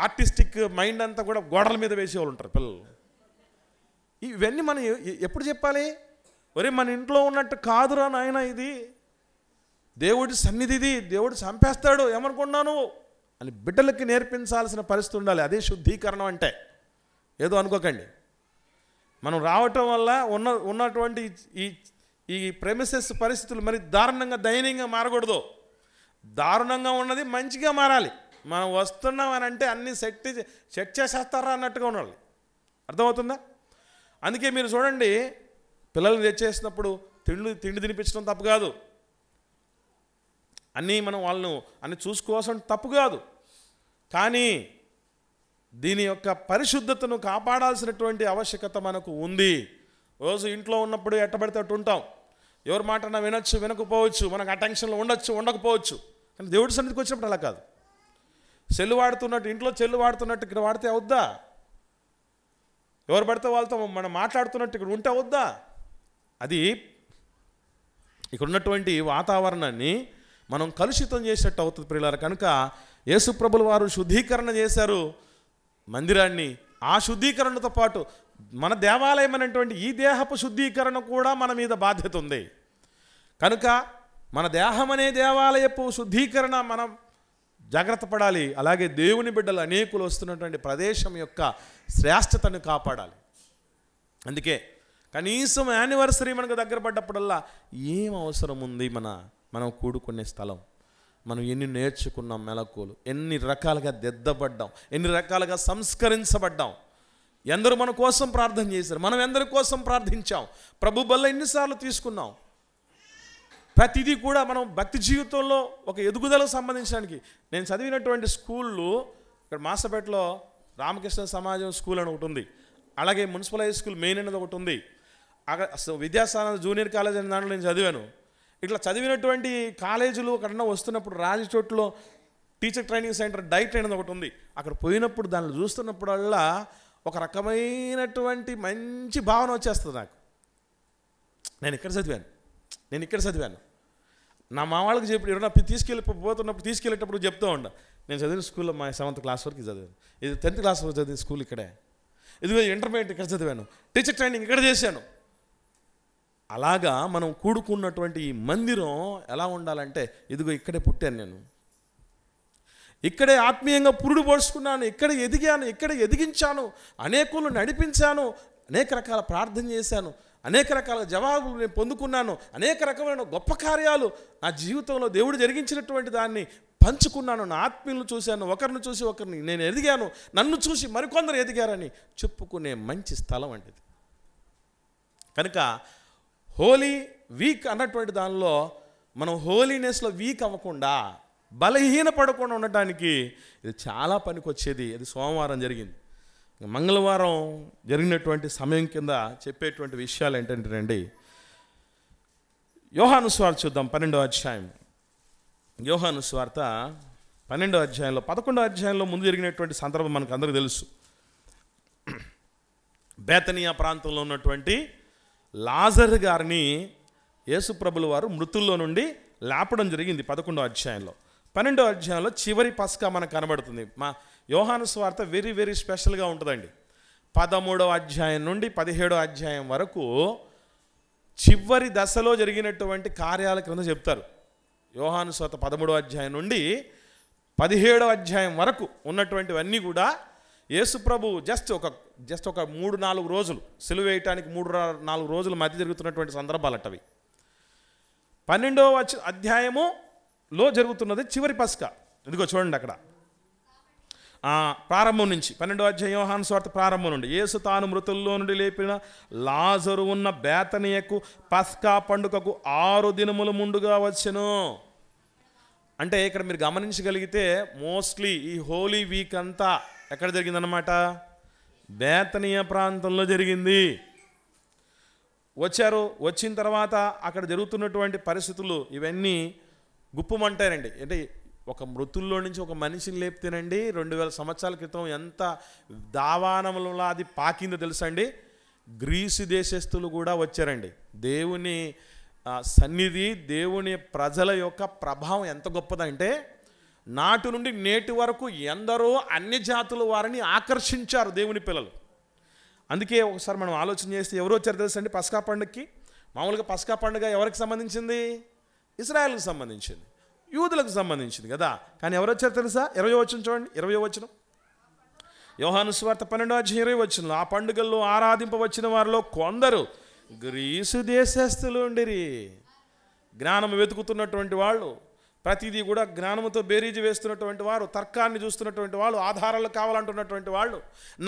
ఆర్టిస్టిక్ మైండ్ అంతా కూడా గోడల మీద వేసేవాళ్ళు ఉంటారు పిల్లలు. ఇవన్నీ మనం ఎప్పుడు చెప్పాలి? ఒరే మన ఇంట్లో ఉన్నట్టు కాదురా నాయన, ఇది దేవుడి సన్నిధిది, దేవుడు చంపేస్తాడు ఏమనుకున్నాను అని బిడ్డలకి నేర్పించాల్సిన పరిస్థితి ఉండాలి. అదే శుద్ధీకరణం అంటే. ఏదో అనుకోకండి, మనం రావటం వల్ల ఉన్నటువంటి ఈ ప్రెమిసెస్ పరిస్థితులు మరి దారుణంగా, దయనీయంగా మారకూడదు. దారుణంగా ఉన్నది మంచిగా మారాలి. మనం వస్తున్నామని అంటే అన్నీ సెట్ చేసేస్తారా అన్నట్టుగా ఉండాలి. అర్థమవుతుందా? అందుకే మీరు చూడండి, పిల్లల్ని తెచ్చేసినప్పుడు తిండి తినిపించడం తప్పు కాదు, అన్నీ మనం వాళ్ళను అన్ని చూసుకోవాల్సిన తప్పు కాదు. కానీ దీని యొక్క పరిశుద్ధతను కాపాడాల్సినటువంటి ఆవశ్యకత మనకు ఉంది. రోజు ఇంట్లో ఉన్నప్పుడు ఎట్టబడితే అట్టు ఉంటాం, ఎవరి మాట వినొచ్చు, వినకపోవచ్చు, మనకు ఆ టెన్షన్లో ఉండొచ్చు, ఉండకపోవచ్చు. కానీ దేవుడి సన్నిధికి వచ్చినప్పుడు అలా కాదు. సెల్లు వాడుతున్నట్టు, ఇంట్లో సెల్లు వాడుతున్నట్టు ఇక్కడ వాడితే అవుద్దా? ఎవరు పడితే వాళ్ళతో మనం మాట్లాడుతున్నట్టు ఇక్కడ ఉంటే అవుద్దా? అది ఇక్కడ ఉన్నటువంటి వాతావరణాన్ని మనం కలుషితం చేసినట్టు అవుతుంది ప్రియులారా. కనుక యేసుప్రభుల వారు శుద్ధీకరణ చేశారు మందిరాన్ని. ఆ శుద్ధీకరణతో పాటు మన దేవాలయం అనేటువంటి ఈ దేహపు శుద్ధీకరణ కూడా మన మీద బాధ్యత ఉంది. కనుక మన దేహం అనే దేవాలయపు శుద్ధీకరణ మనం జాగ్రత్త పడాలి. అలాగే దేవుని బిడ్డలు అనేకులు వస్తున్నటువంటి ప్రదేశం యొక్క శ్రేష్టతను కాపాడాలి. అందుకే కనీసం యానివర్సరీ మనకు దగ్గర పడ్డప్పుడల్లా ఏం అవసరం ఉంది, మనం కూడుకునే స్థలం, మనం ఎన్ని నేర్చుకున్నాం మెలకువలు, ఎన్ని రకాలుగా దిద్దబడ్డాం, ఎన్ని రకాలుగా సంస్కరించబడ్డాం, ఎందరు మన కోసం ప్రార్థన చేశారు, మనం ఎందరి కోసం ప్రార్థించాం, ప్రభు బల్ల ఎన్నిసార్లు తీసుకున్నాం. ప్రతిదీ కూడా మనం భక్తి జీవితంలో ఒక ఎదుగుదలకు సంబంధించడానికి. నేను చదివినటువంటి స్కూళ్ళు ఇక్కడ మాసపేటలో రామకృష్ణ సమాజం స్కూల్ అని ఒకటి ఉంది, అలాగే మున్సిపల్ హై స్కూల్ మెయిన్ అనేది ఒకటి ఉంది, అక్కడ విద్యాసాన జూనియర్ కాలేజ్ అనే దాంట్లో నేను చదివాను. ఇట్లా చదివినటువంటి కాలేజీలు అక్కడ వస్తున్నప్పుడు రాజచోట్లో టీచర్ ట్రైనింగ్ సెంటర్ డైట్ అనేది ఒకటి ఉంది. అక్కడ పోయినప్పుడు దాన్ని చూస్తున్నప్పుడల్లా ఒక రకమైనటువంటి మంచి భావన వచ్చేస్తుంది నాకు. నేను ఇక్కడ చదివాను. నా మా వాళ్ళకి చెప్పి ఎవరైనా తీసుకెళ్ళేటప్పుడు చెప్తూ ఉండ, నేను చదివిన స్కూల్లో మా 7th క్లాస్ వరకు చదివాను, ఇది 10th క్లాస్ వరకు చదివిన స్కూల్ ఇక్కడే, ఇదిగో ఇంటర్మీడియట్ ఇక్కడ చదివాను, టీచర్ ట్రైనింగ్ ఇక్కడ చేశాను. అలాగా మనం కూడుకున్నటువంటి ఈ మందిరం ఎలా ఉండాలంటే, ఇదిగో ఇక్కడే పుట్టాను నేను, ఇక్కడే ఆత్మీయంగా పురుడు పోసుకున్నాను, ఇక్కడే ఎదిగాను, ఇక్కడే ఎదిగించాను, అనేకులను నడిపించాను, అనేక రకాల ప్రార్థన చేశాను, అనేక రకాల జవాబులు నేను పొందుకున్నాను, అనేక రకమైన గొప్ప కార్యాలు నా జీవితంలో దేవుడు జరిగించినటువంటి దాన్ని పంచుకున్నాను, నా ఆత్మీయులను చూశాను, ఒకరిని చూసి ఒకరిని నేను ఎదిగాను, నన్ను చూసి మరికొందరు ఎదిగారని చెప్పుకునే మంచి స్థలం అంటే. కనుక హోలీ వీక్ అన్నటువంటి దానిలో మనం హోలీనెస్లో వీక్ అవ్వకుండా, బలహీన పడకుండా ఉండటానికి ఇది చాలా పనికొచ్చేది. అది సోమవారం జరిగింది. మంగళవారం జరిగినటువంటి సమయం కింద చెప్పేటువంటి విషయాలు ఏంటంటేనండి, యోహాను సువార్త చూద్దాం. 12వ అధ్యాయం, యోహాను సువార్త 12వ అధ్యాయంలో 11వ అధ్యాయంలో ముందు జరిగినటువంటి సందర్భం మనకు అందరికీ తెలుసు. బేతనియా ప్రాంతంలో ఉన్నటువంటి లాజరు గారిని యేసుప్రభుల వారు మృతుల్లో నుండి లేపడం జరిగింది 11వ అధ్యాయంలో. 12వ అధ్యాయంలో చివరి పస్కా మనకు కనబడుతుంది. మా యోహాను సువార్త వెరీ వెరీ స్పెషల్గా ఉంటుందండి. 13వ అధ్యాయం నుండి 17వ అధ్యాయం వరకు చివరి దశలో జరిగినటువంటి కార్యాల క్రింద చెప్తారు. యోహాను సువార్త 13వ అధ్యాయం నుండి 17వ అధ్యాయం వరకు ఉన్నటువంటివన్నీ కూడా యేసు ప్రభు జస్ట్ ఒక 3-4 రోజులు సిలువ వేయటానికి 3-4 రోజుల మధ్య జరుగుతున్నటువంటి సందర్భాలటవి. 12వ అధ్యాయములో జరుగుతున్నది చివరి పస్కా. ఇదిగో చూడండి అక్కడ ప్రారంభం నుంచి 12వ అధ్యాయం యోహాను సువార్త ప్రారంభం నుండి. యేసు తాను మృతుల్లో నుండి లేపిన లాజరు ఉన్న బేతనియకు పస్కా పండుగకు 6 దినముల ముందుగా వచ్చెను. అంటే ఇక్కడ మీరు గమనించగలిగితే మోస్ట్లీ ఈ హోలీ వీక్ అంతా ఎక్కడ జరిగిందన్నమాట? బేతనియ ప్రాంతంలో జరిగింది. వచ్చారు. వచ్చిన తర్వాత అక్కడ జరుగుతున్నటువంటి పరిస్థితులు ఇవన్నీ గుప్పమంటారండి. అంటే ఒక మృతుల్లో నుంచి ఒక మనిషిని లేపితేనండి 2000 సంవత్సరాల క్రితం ఎంత దావానములో అది పాకిందో తెలుసా అండి? గ్రీసు దేశస్తులు కూడా వచ్చారండి. దేవుని సన్నిధి, దేవుని ప్రజల యొక్క ప్రభావం ఎంత గొప్పదంటే నాటి నుండి నేటి వరకు ఎందరో అన్ని జాతుల వారిని ఆకర్షించారు దేవుని పిల్లలు. అందుకే ఒకసారి మనం ఆలోచన చేస్తే ఎవరు వచ్చారు తెలుసండి పస్కా పండుగకి? మామూలుగా పస్కా పండుగ ఎవరికి సంబంధించింది? ఇశ్రాయేలుకు సంబంధించింది, యూదులకు సంబంధించింది కదా. కానీ ఎవరు వచ్చారు తెలుసా? 20వ వచనం చూడండి. 20వ వచనం యోహాను సువార్త 12వ అధ్యాయం 20వ వచనం. ఆ పండుగల్లో ఆరాధింపవచ్చిన వారిలో కొందరు గ్రీసు దేశస్తులు ఉండిరి. జ్ఞానం వెతుకుతున్నటువంటి వాళ్ళు, ప్రతిదీ కూడా జ్ఞానంతో బేరీజు వేస్తున్నటువంటి వారు, తర్కాన్ని చూస్తున్నటువంటి వాళ్ళు, ఆధారాలు కావాలంటున్నటువంటి వాళ్ళు,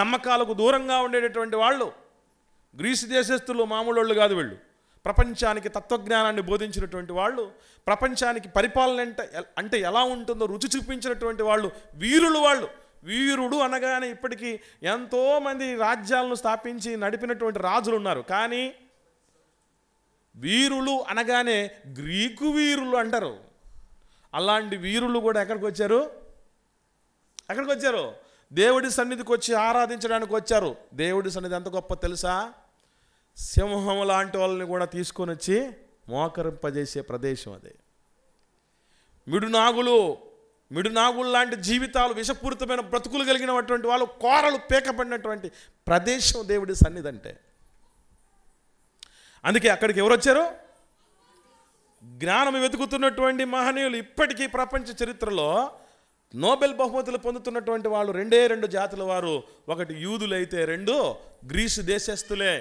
నమ్మకాలకు దూరంగా ఉండేటటువంటి వాళ్ళు గ్రీసు దేశస్తులు మామూలు వాళ్ళు కాదు. వీళ్ళు ప్రపంచానికి తత్వజ్ఞానాన్ని బోధించినటువంటి వాళ్ళు, ప్రపంచానికి పరిపాలన అంటే ఎలా ఉంటుందో రుచి చూపించినటువంటి వాళ్ళు, వీరులు వాళ్ళు. వీరుడు అనగానే ఇప్పటికీ ఎంతోమంది రాజ్యాలను స్థాపించి నడిపినటువంటి రాజులు ఉన్నారు. కానీ వీరులు అనగానే గ్రీకు వీరులు అంటారు. అలాంటి వీరులు కూడా ఎక్కడికి వచ్చారు? దేవుడి సన్నిధికి వచ్చి ఆరాధించడానికి వచ్చారు. దేవుడి సన్నిధి ఎంత గొప్ప తెలుసా? సింహం లాంటి వాళ్ళని కూడా తీసుకొని వచ్చి మోకరింపజేసే ప్రదేశం అదే. మిడునాగులు లాంటి జీవితాలు, విషపూరితమైన బ్రతుకులు కలిగినటువంటి వాళ్ళు, కోరలు పేకపడినటువంటి ప్రదేశం దేవుడి సన్నిధి అంటే. అందుకే అక్కడికి ఎవరు వచ్చారు? జ్ఞానం వెతుకుతున్నటువంటి మహనీయులు. ఇప్పటికీ ప్రపంచ చరిత్రలో నోబెల్ బహుమతులు పొందుతున్నటువంటి వాళ్ళు 2 జాతుల వారు. ఒకటి యూదులైతే 2 గ్రీసు దేశస్తులే.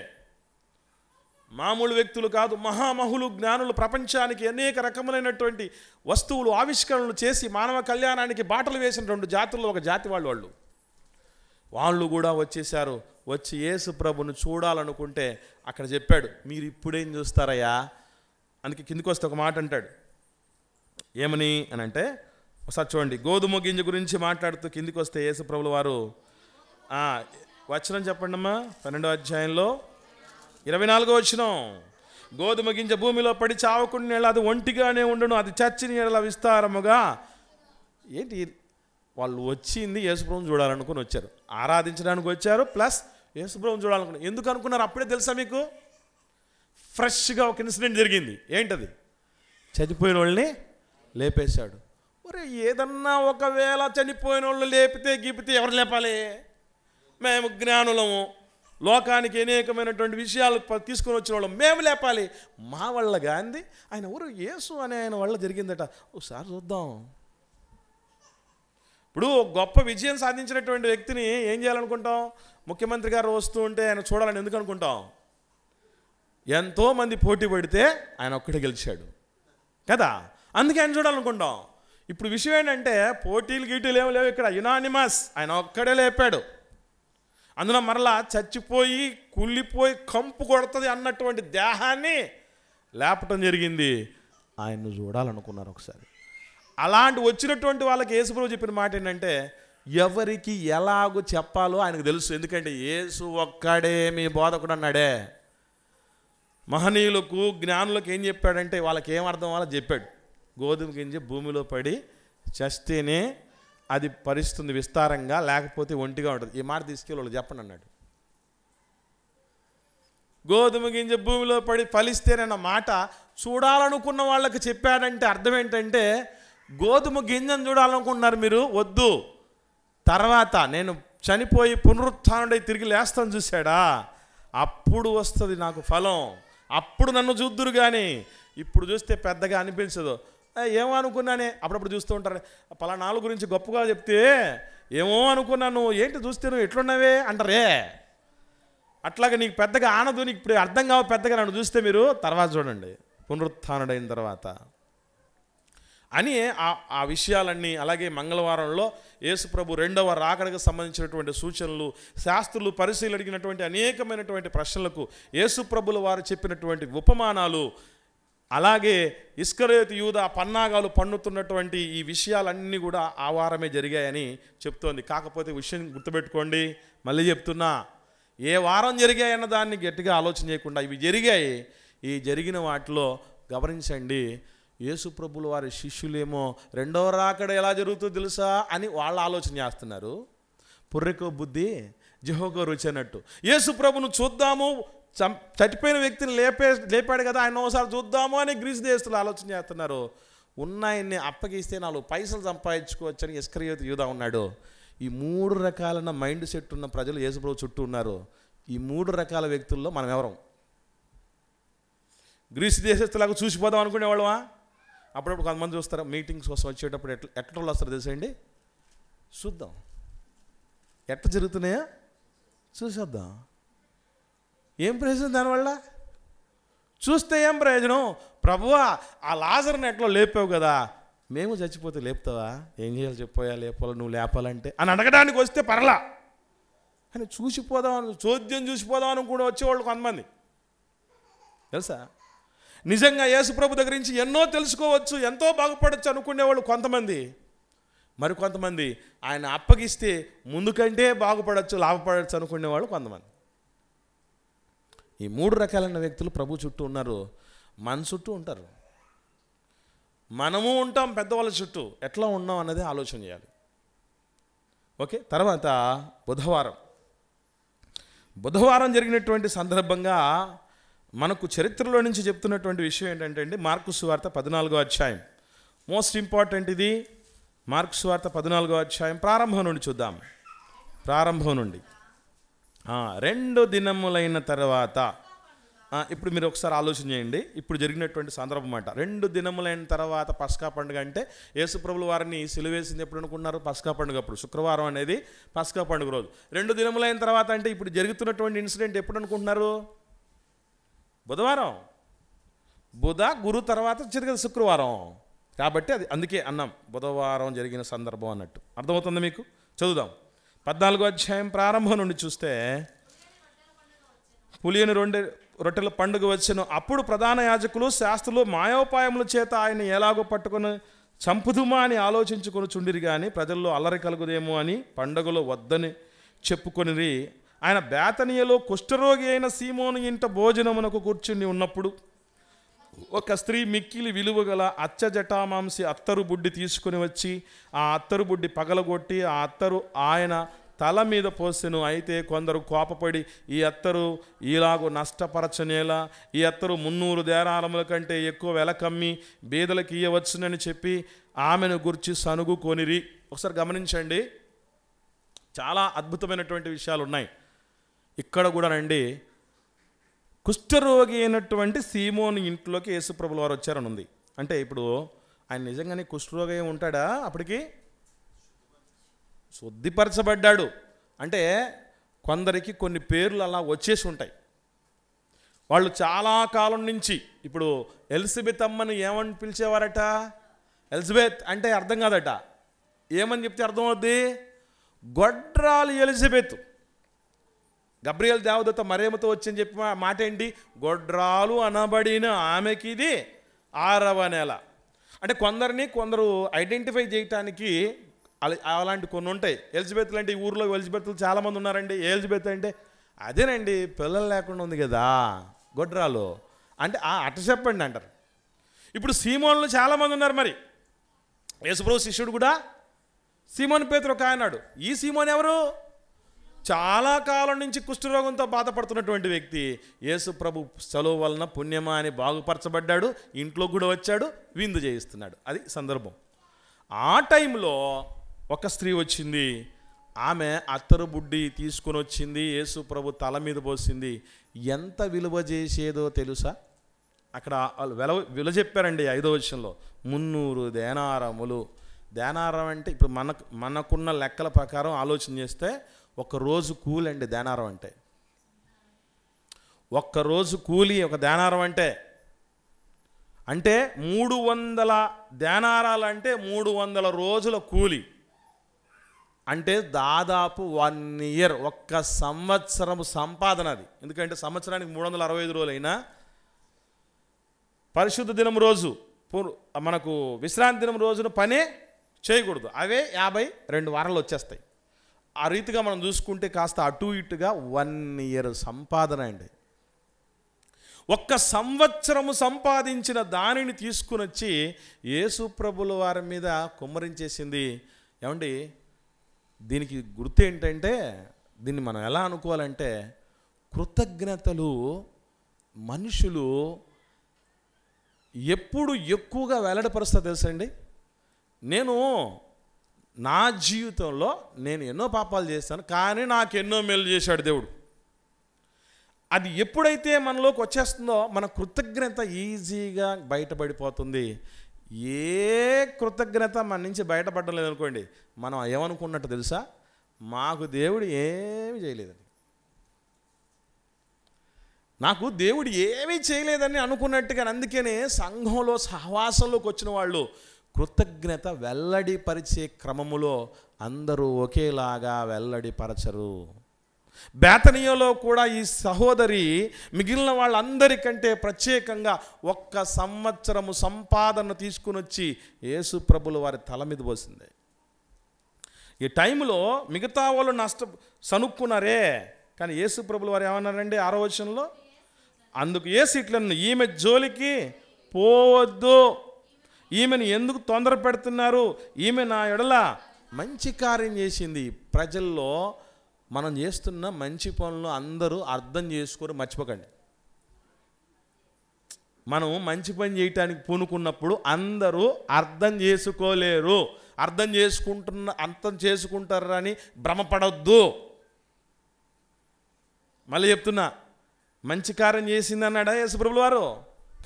మామూలు వ్యక్తులు కాదు, మహామహులు, జ్ఞానులు. ప్రపంచానికి అనేక రకములైనటువంటి వస్తువులు, ఆవిష్కరణలు చేసి మానవ కళ్యాణానికి బాటలు వేసిన 2 జాతుల్లో ఒక జాతి వాళ్ళు కూడా వచ్చేసారు. వచ్చి యేసు ప్రభుని చూడాలనుకుంటే అక్కడ చెప్పాడు, మీరు ఇప్పుడేం చూస్తారయ్యా? అందుకే కిందికి వస్తే ఒక మాట అంటాడు. ఏమని అని అంటే, ఒకసారి చూడండి. గోధుమ గింజ గురించి మాట్లాడుతూ కిందికి వస్తే యేసు ప్రభుల వారు వచనం చెప్పండి అమ్మా. 12వ అధ్యాయంలో 24వ వచనం. గోధుమ గింజ భూమిలో పడి చావకుండా అది ఒంటిగానే ఉండును, అది చచ్చిన ఎడల విస్తారముగా. ఏంటి వాళ్ళు వచ్చింది? యేసుప్రభుని చూడాలనుకుని వచ్చారు, ఆరాధించడానికి వచ్చారు, ప్లస్ యేసుప్రభుని చూడాలనుకున్నారు. ఎందుకు అనుకున్నారు? అప్పుడే తెలుసా మీకు? ఫ్రెష్గా ఒక ఇన్సిడెంట్ జరిగింది. ఏంటది? చనిపోయిన వాళ్ళని లేపేశాడు. ఒరే, ఏదన్నా ఒకవేళ చనిపోయిన వాళ్ళు లేపితే గీపితే ఎవరు లేపాలి? మేము జ్ఞానులము, లోకానికి అనేకమైనటువంటి విషయాలు తీసుకొని వచ్చిన వాళ్ళం, మేము లేపాలి. మా వల్ల గాంధీ ఆయన ఎవరు? యేసు అనే ఆయన వల్ల జరిగిందట. ఒకసారి చూద్దాం. ఇప్పుడు గొప్ప విజయం సాధించినటువంటి వ్యక్తిని ఏం చేయాలనుకుంటాం? ముఖ్యమంత్రి గారు వస్తూ ఉంటే ఆయన చూడాలని ఎందుకు అనుకుంటాం? ఎంతోమంది పోటీ పడితే ఆయన ఒక్కడే గెలిచాడు కదా, అందుకే ఆయన చూడాలనుకుంటాం. ఇప్పుడు విషయం ఏంటంటే పోటీలు గీటీలు ఏమి లేవు ఇక్కడ. యునానిమస్, ఆయన ఒక్కడే లేపాడు. అందులో మరలా చచ్చిపోయి కుళ్ళిపోయి కంపు కొడుతుంది అన్నటువంటి దేహాన్ని లేపటం జరిగింది. ఆయన్ను చూడాలనుకున్నారు ఒకసారి. అలాంటి వచ్చినటువంటి వాళ్ళకి యేసుప్రభు చెప్పిన మాట ఏంటంటే, ఎవరికి ఎలాగో చెప్పాలో ఆయనకు తెలుసు. ఎందుకంటే యేసు ఒక్కడే మీ బోధకుడు అన్నాడే. మహనీయులకు, జ్ఞానులకు ఏం చెప్పాడంటే వాళ్ళకి ఏం అర్థం వాళ్ళకి చెప్పాడు. గోధుమ గింజ భూమిలో పడి చస్తేనే అది పరిస్తుంది విస్తారంగా, లేకపోతే ఒంటిగా ఉంటుంది. ఈ మాట తీసుకెళ్ళి వాళ్ళు చెప్పండి అన్నాడు. గోధుమ గింజ భూమిలో పడి ఫలిస్తేనన్న మాట చూడాలనుకున్న వాళ్ళకి చెప్పాడంటే అర్థం ఏంటంటే, గోధుమ గింజను చూడాలనుకుంటున్నారు మీరు, వద్దు, తర్వాత నేను చనిపోయి పునరుత్థానుడై తిరిగి లేస్తాను చూశాడా, అప్పుడు వస్తుంది నాకు ఫలం, అప్పుడు నన్ను చూద్దురు. కానీ ఇప్పుడు చూస్తే పెద్దగా అనిపించదు. ఏమనుకున్నానే అప్పుడప్పుడు చూస్తూ ఉంటారు. పలానాళ్ళ గురించి గొప్పగా చెప్తే ఏమో అనుకున్నాను, ఏంటి చూస్తే నువ్వు ఎట్లున్నావే అంటారే. అట్లాగే నీకు పెద్దగా ఆనదు, నీకు ఇప్పుడు అర్థం కావు పెద్దగా నన్ను చూస్తే. మీరు తర్వాత చూడండి పునరుత్థానుడైన తర్వాత అని ఆ విషయాలన్నీ. అలాగే మంగళవారంలో యేసుప్రభు రెండవ రాకడకు సంబంధించినటువంటి సూచనలు, శాస్త్రులు పరిశీలన అడిగినటువంటి అనేకమైనటువంటి ప్రశ్నలకు యేసుప్రభుల వారు చెప్పినటువంటి ఉపమానాలు, అలాగే ఇస్కరియోతు యూదా పన్నాగాలు పన్నుతున్నటువంటి ఈ విషయాలన్నీ కూడా ఆ వారమే జరిగాయని చెప్తోంది. కాకపోతే విషయం గుర్తుపెట్టుకోండి, మళ్ళీ చెప్తున్నా, ఏ వారం జరిగాయన్న దాన్ని గట్టిగా ఆలోచన చేయకుండా ఇవి జరిగాయి. ఈ జరిగిన వాటిలో గమనించండి, యేసుప్రభుల వారి శిష్యులేమో రెండవ రాకడ ఎలా జరుగుతుందో తెలుసా అని వాళ్ళు ఆలోచన చేస్తున్నారు. పుర్రెకో బుద్ధి జెహోవా రుచి అన్నట్టు. యేసుప్రభును చూద్దాము, చనిపోయిన వ్యక్తిని లేపాడు కదా, ఆయన ఒకసారి చూద్దాము అని గ్రీసు దేశస్తులు ఆలోచన చేస్తున్నారు. ఉన్నాయన్ని అప్పగిస్తే 4 పైసలు సంపాదించుకోవచ్చని ఇస్కరియోతు యూదా ఉన్నాడు. ఈ 3 రకాలైన మైండ్ సెట్ ఉన్న ప్రజలు యేసుప్రభు చుట్టూ ఉన్నారు. ఈ 3 రకాల వ్యక్తుల్లో మనం ఎవరం? గ్రీసు దేశస్తులాగా చూసిపోదాం అనుకునేవాళ్ళమా? అప్పుడప్పుడు కొంతమంది చూస్తారు, మీటింగ్స్ కోసం వచ్చేటప్పుడు ఎట్లా వస్తారు తెలుసండి, చూద్దాం ఎట్లా జరుగుతున్నాయా చూసేద్దాం. ఏం ప్రయోజనం దానివల్ల? చూస్తే ఏం ప్రయోజనం? ప్రభువా ఆ లాజర్ని ఎట్లా లేపావు కదా, మేము చచ్చిపోతే లేపుతావా? ఏం చేయాలి చెప్పోయా, లేపాలి, నువ్వు లేపాలంటే అని అడగడానికి వస్తే పర్లా అని చూసిపోదామని, చోద్యం చూసిపోదాం అని కూడా వచ్చేవాళ్ళు కొంతమంది తెలుసా. నిజంగా యేసుప్రభు దగ్గర నుంచి ఎన్నో తెలుసుకోవచ్చు, ఎంతో బాగుపడవచ్చు అనుకునేవాళ్ళు కొంతమంది. మరి కొంతమంది ఆయన అప్పగిస్తే ముందుకంటే బాగుపడవచ్చు, లాభపడవచ్చు అనుకునేవాళ్ళు కొంతమంది. ఈ 3 రకాలైన వ్యక్తులు ప్రభు చుట్టూ ఉన్నారు, మన చుట్టూ ఉంటారు. మనము ఉంటాం పెద్దవాళ్ళ చుట్టూ. ఎట్లా ఉన్నాం అన్నదే ఆలోచన చేయాలి. ఓకే, తర్వాత బుధవారం జరిగినటువంటి సందర్భంగా మనకు చరిత్రలో నుంచి చెప్తున్నటువంటి విషయం ఏంటంటే అండి, మార్కు సువార్త 14వ అధ్యాయం. మోస్ట్ ఇంపార్టెంట్ ఇది. మార్కు సువార్త 14వ అధ్యాయం ప్రారంభం నుండి చూద్దాం. ప్రారంభం నుండి 2 దినములైన తర్వాత, ఇప్పుడు మీరు ఒకసారి ఆలోచన చేయండి, ఇప్పుడు జరిగినటువంటి సందర్భం అన్నమాట. 2 దినములైన తర్వాత పస్కా పండుగ అంటే యేసుప్రభుల వారిని సిలువేసింది ఎప్పుడు అనుకున్నారు? పస్కా పండుగ అప్పుడు. శుక్రవారం అనేది పస్కా పండుగ రోజు. 2 దినములైన తర్వాత అంటే ఇప్పుడు జరుగుతున్నటువంటి ఇన్సిడెంట్ ఎప్పుడు అనుకుంటున్నారు? బుధవారం. బుధ గురు తర్వాత జరిగేది శుక్రవారం. కాబట్టి అది అందుకే అన్నాం బుధవారం జరిగిన సందర్భం అన్నట్టు. అర్థమవుతుంది మీకు? చదువుదాం. 14వ అధ్యాయం ప్రారంభం నుండి చూస్తే, పులియని రొట్టెల పండుగ వచ్చెను. అప్పుడు ప్రధాన యాజకులు శాస్త్రులు మాయోపాయముల చేత ఆయన ఎలాగో పట్టుకొని చంపుదుమా అని ఆలోచించుకొని చుండిరి, కానీ ప్రజల్లో అల్లరి కలుగుదేమో అని పండుగలో వద్దని చెప్పుకొనిరి. ఆయన బేతనియలో కుష్ఠరోగి అయిన సీమోను ఇంట భోజనమునకు కూర్చుని ఉన్నప్పుడు ఒక స్త్రీ మిక్కిలి విలువగల అచ్చజటామాంసి అత్తరు బుడ్డి తీసుకుని వచ్చి ఆ అత్తరు బుడ్డి పగలగొట్టి ఆ అత్తరు ఆయన తల మీద పోసెను. అయితే కొందరు కోపపడి, ఈ అత్తరు ఇలాగూ నష్టపరచనేలా, ఈ అత్తరు 300 దేనారముల కంటే ఎక్కువ వెల కమ్మి బీదలకు ఇయ్యవచ్చునని చెప్పి ఆమెను గుర్చి సనుగు కొనిరి. ఒకసారి గమనించండి, చాలా అద్భుతమైనటువంటి విషయాలు ఉన్నాయి ఇక్కడ కూడా రండి. కుష్ఠరోగి అయినటువంటి సీమోను ఇంట్లోకి యేసుప్రభుల వారు వచ్చారని ఉంది. అంటే ఇప్పుడు ఆయన నిజంగానే కుష్ఠరోగి ఉంటాడా? అప్పటికి శుద్ధిపరచబడ్డాడు. అంటే కొందరికి కొన్ని పేర్లు అలా వచ్చేసి ఉంటాయి. వాళ్ళు చాలా కాలం నుంచి, ఇప్పుడు ఎలిజబెత్ అమ్మని ఏమని పిలిచేవారట? ఎలిజబెత్ అంటే అర్థం కాదట. ఏమని చెప్తే అర్థం అవుద్ది? గొడ్రాలు ఎలిజబెత్. గబ్రియల్ దేవదూత మరియమ్మతో వచ్చని చెప్పి మాట ఏంటి? గొడ్రాలు అనబడిన ఆమెకి ఇది 6వ నెల. అంటే కొందరు ఐడెంటిఫై చేయటానికి అలాంటి కొన్ని ఉంటాయి. ఎలిజబెత్ అంటే ఈ ఊర్లో ఎలిజబెత్లు చాలామంది ఉన్నారండి. ఏ ఎలిజబెత్ అంటే అదేనండి, పిల్లలు లేకుండా ఉంది కదా గొడ్రాలు అంటే అట్ట చెప్పండి అంటారు. ఇప్పుడు సీమోన్లు చాలామంది ఉన్నారు. మరి యేసుప్రభు శిష్యుడు కూడా సీమోన్ పేతురు ఒక ఆయనాడు. ఈ సీమోన్ ఎవరు? చాలా కాలం నుంచి కుష్ఠరోగంతో బాధపడుతున్నటువంటి వ్యక్తి. యేసుప్రభు చలువ వలన పుణ్యమా అని బాగుపరచబడ్డాడు. ఇంట్లో కూడా వచ్చాడు, విందు చేయిస్తున్నాడు. అది సందర్భం. ఆ టైంలో ఒక స్త్రీ వచ్చింది. ఆమె అత్తరు బుడ్డి తీసుకొని వచ్చింది, యేసుప్రభు తల మీద పోసింది. ఎంత విలువ చేసేదో తెలుసా? అక్కడ విలువ చెప్పారండి 5వ వచనంలో. 300 దేనారములు. దేనారం అంటే ఇప్పుడు మనకున్న లెక్కల ప్రకారం ఆలోచన చేస్తే ఒక్కరోజు కూలి అండి దేనారం అంటే. ఒక్కరోజు కూలి ఒక దేనారం అంటే 300 దేనారాలు అంటే 300 రోజుల కూలి అంటే దాదాపు 1 ఇయర్, ఒక్క సంవత్సరం సంపాదన అది. ఎందుకంటే సంవత్సరానికి 365 రోజులైనా పరిశుద్ధ దినం రోజు మనకు విశ్రాంతి దినం రోజున పనే చేయకూడదు. అవే 52 వారాలు వచ్చేస్తాయి. ఆ రీతిగా మనం చూసుకుంటే కాస్త అటు ఇటుగా 1 ఇయర్ సంపాదన అండి. ఒక్క సంవత్సరము సంపాదించిన దానిని తీసుకుని వచ్చి యేసు ప్రభుల వారి మీద కుమ్మరించేసింది. ఏమండి, దీనికి గుర్తు ఏంటంటే, దీన్ని మనం ఎలా అనుకోవాలంటే, కృతజ్ఞతలు మనుషులు ఎప్పుడు ఎక్కువగా వెల్లడిపరుస్తా తెలుసండి. నేను నా జీవితంలో నేను ఎన్నో పాపాలు చేస్తాను, కానీ నాకు ఎన్నో మేలు చేశాడు దేవుడు. అది ఎప్పుడైతే మనలోకి వచ్చేస్తుందో మన కృతజ్ఞత ఈజీగా బయటపడిపోతుంది. ఏ కృతజ్ఞత మన నుంచి బయటపడడం లేదనుకోండి, మనం ఏమనుకున్నట్టు తెలుసా, మాకు దేవుడు ఏమీ చేయలేదని, నాకు దేవుడు ఏమీ చేయలేదని అనుకున్నట్టుగా. అందుకనే సంఘంలో సహవాసంలోకి వచ్చిన వాళ్ళు కృతజ్ఞత వెల్లడిపరిచే క్రమములో అందరూ ఒకేలాగా వెల్లడిపరచరు. బేతనీయలో కూడా ఈ సహోదరి మిగిలిన వాళ్ళందరికంటే ప్రత్యేకంగా ఒక్క సంవత్సరము సంపాదన తీసుకుని వచ్చి యేసు ప్రభుల వారి తల మీద పోసింది. ఈ టైంలో మిగతా వాళ్ళు సనుక్కున్నారే, కానీ యేసు ప్రభుల వారు ఏమన్నారండి 6వ వచనంలో, అందుకు యేసు ఇట్లన్న, ఈమె జోలికి పోవద్దు, ఈమెను ఎందుకు తొందర పెడుతున్నారు, ఈమె నా ఎడల మంచి కార్యం చేసింది. ప్రజల్లో మనం చేస్తున్న మంచి పనులు అందరూ అర్థం చేసుకోరు, మర్చిపోకండి. మనం మంచి పని చేయటానికి పూనుకున్నప్పుడు అందరూ అర్థం చేసుకోలేరు. అర్థం చేసుకుంటారని భ్రమపడొద్దు. మళ్ళీ చెప్తున్నా, మంచి కార్యం చేసింది అన్నాడా యేసుప్రభుల వారు,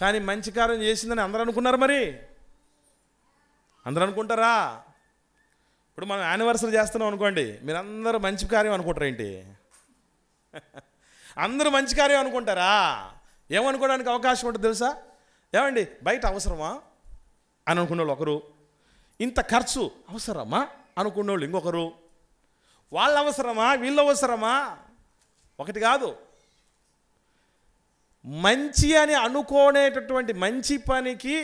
కానీ మంచి కార్యం చేసిందని అందరూ అనుకున్నారు. మరి అందరూ అనుకుంటారా? ఇప్పుడు మనం యానివర్సరీ చేస్తున్నాం అనుకోండి, మీరు అందరూ మంచి కార్యం అనుకుంటారు ఏంటి? అందరూ మంచి కార్యం అనుకుంటారా? ఏమనుకోవడానికి అవకాశం ఉంటుంది తెలుసా? ఏమండి, బయట అవసరమా అని అనుకునే వాళ్ళు ఒకరు, ఇంత ఖర్చు అవసరమా అనుకునే వాళ్ళు ఇంకొకరు, వాళ్ళ అవసరమా వీళ్ళ అవసరమా, ఒకటి కాదు. మంచి అని అనుకునేటటువంటి మంచి పనికి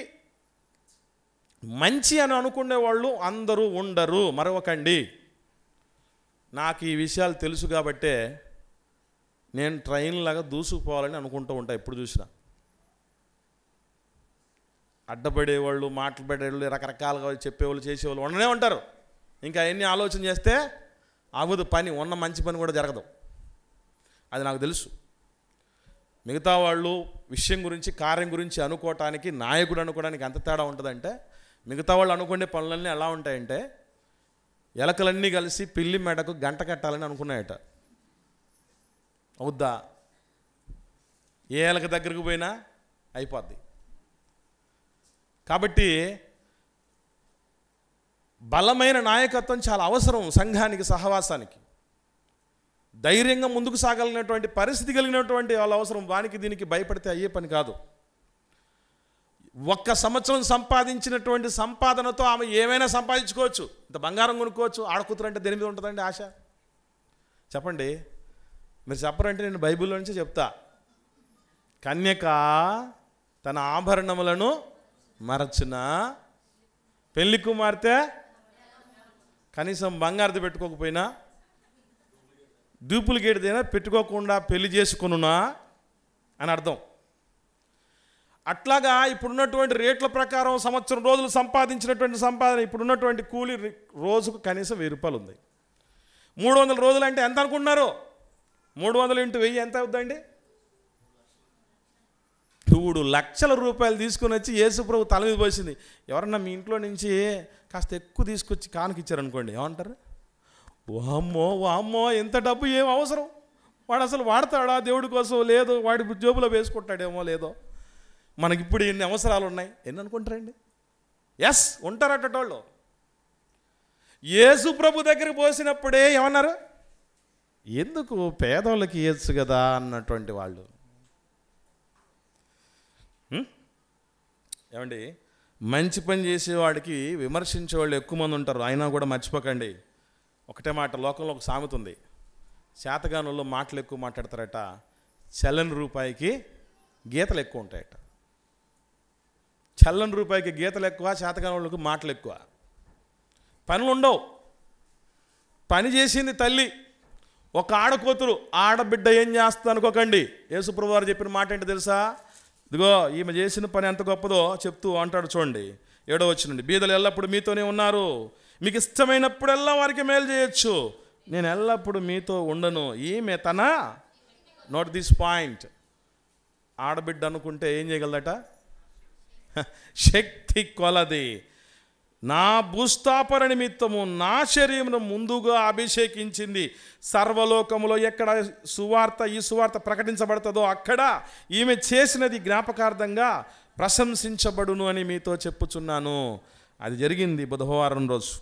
మంచి అని అనుకునే వాళ్ళు అందరూ ఉండరు. మరొకండి, నాకు ఈ విషయాలు తెలుసు కాబట్టే నేను ట్రైన్ లాగా దూసుకుపోవాలని అనుకుంటూ ఉంటా. ఎప్పుడు చూసినా అడ్డపడేవాళ్ళు, మాట్లాడేవాళ్ళు, రకరకాలుగా చెప్పేవాళ్ళు, చేసేవాళ్ళు ఉండనే ఉంటారు. ఇంకా ఎన్ని ఆలోచన చేస్తే అవ్వదు పని, ఉన్న మంచి పని కూడా జరగదు. అది నాకు తెలుసు. మిగతా వాళ్ళు విషయం గురించి, కార్యం గురించి అనుకోవటానికి, నాయకుడు అనుకోవడానికి ఎంత తేడా ఉంటుందంటే, మిగతా వాళ్ళు అనుకునే పనులన్నీ ఎలా ఉంటాయంటే, ఎలకలన్నీ కలిసి పిల్లి మెడకు గంట కట్టాలని అనుకున్నాయట. అవుద్దా? ఏ ఎలక దగ్గరకు పోయినా అయిపోద్ది. కాబట్టి బలమైన నాయకత్వం చాలా అవసరం సంఘానికి, సహవాసానికి. ధైర్యంగా ముందుకు సాగలిగినటువంటి పరిస్థితి కలిగినటువంటి వాళ్ళు అవసరం. వానికి దీనికి భయపడితే అయ్యే పని కాదు. ఒక్క సంవత్సరం సంపాదించినటువంటి సంపాదనతో ఆమె ఏమైనా సంపాదించుకోవచ్చు. ఇంత బంగారం కొనుక్కోవచ్చు. ఆడకూతురంటే దేని మీద ఉంటుందండి ఆశ? చెప్పండి. మీరు చెప్పరంటే నేను బైబిల్లో నుంచి చెప్తా. కన్యక తన ఆభరణములను మరచున, పెళ్లి కుమార్తె కనీసం బంగారుది పెట్టుకోకపోయినా, డూప్లికేట్దైనా పెట్టుకోకుండా పెళ్లి చేసుకున్నా అని అర్థం. అట్లాగా ఇప్పుడున్నటువంటి రేట్ల ప్రకారం సంవత్సరం రోజులు సంపాదించినటువంటి సంపాదన, ఇప్పుడున్నటువంటి కూలి రోజుకు కనీసం 1000 రూపాయలు ఉంది. 300 రోజులు అంటే ఎంత అనుకుంటున్నారు? 300 × 1000 ఎంత అవుతుందండి? 2 లక్షల రూపాయలు తీసుకుని వచ్చి యేసుప్రభు తల మీద పోసింది. ఎవరన్నా మీ ఇంట్లో నుంచి కాస్త ఎక్కువ తీసుకొచ్చి కానుకిచ్చారనుకోండి, ఏమంటారు? వామ్మో వామ్మో, ఎంత డబ్బు ఏం అవసరం, వాడు అసలు వాడతాడా దేవుడి కోసం? లేదు, వాడి జోబులో వేసుకుంటాడేమో లేదో. మనకిప్పుడు ఎన్ని అవసరాలు ఉన్నాయి, ఎన్ని అనుకుంటారండి? ఎస్, ఉంటారటోళ్ళు. యేసు ప్రభు దగ్గర పోసినప్పుడే ఏమన్నారు? ఎందుకు పేదోళ్ళకి ఇవ్వచ్చు కదా అన్నటువంటి వాళ్ళు. ఏమండి, మంచి పని చేసేవాడికి విమర్శించేవాళ్ళు ఎక్కువ మంది ఉంటారు. అయినా కూడా మర్చిపోకండి, ఒకటే మాట, లోకంలో ఒక సామెత ఉంది, చేతగానుల్లో మాటలు ఎక్కువ మాట్లాడతారట, చల్లని రూపాయికి గీతలు ఎక్కువ ఉంటాయట. చల్లని రూపాయికి గీతలు ఎక్కువ, చేతగానులకు మాటలు ఎక్కువ. పనులు ఉండవు. పని చేసింది తల్లి, ఒక ఆడకూతురు, ఆడబిడ్డ ఏం చేస్తా అనుకోకండి. యేసుప్రభువు వారు చెప్పిన మాట ఏంటి తెలుసా? ఇదిగో ఈమె చేసిన పని ఎంత గొప్పదో చెప్తూ అంటాడు. చూడండి 7వ వచనం, బీదలు ఎల్లప్పుడు మీతోనే ఉన్నారు, మీకు ఇష్టమైనప్పుడల్లా వారికి మేలు చేయొచ్చు, నేను ఎల్లప్పుడు మీతో ఉండను. ఈమె తన, నోట్ దిస్ పాయింట్, ఆడబిడ్డ అనుకుంటే ఏం చేయగలదట? శక్తి కొలది నా భూస్థాపన నిమిత్తము నా శరీరమును ముందుగా అభిషేకించింది. సర్వలోకములో ఎక్కడ ఈ సువార్త ప్రకటించబడుతుందో అక్కడ ఈమె చేసినది జ్ఞాపకార్థంగా ప్రశంసించబడును అని మీతో చెప్పుచున్నాను. అది జరిగింది బుధవారం రోజు.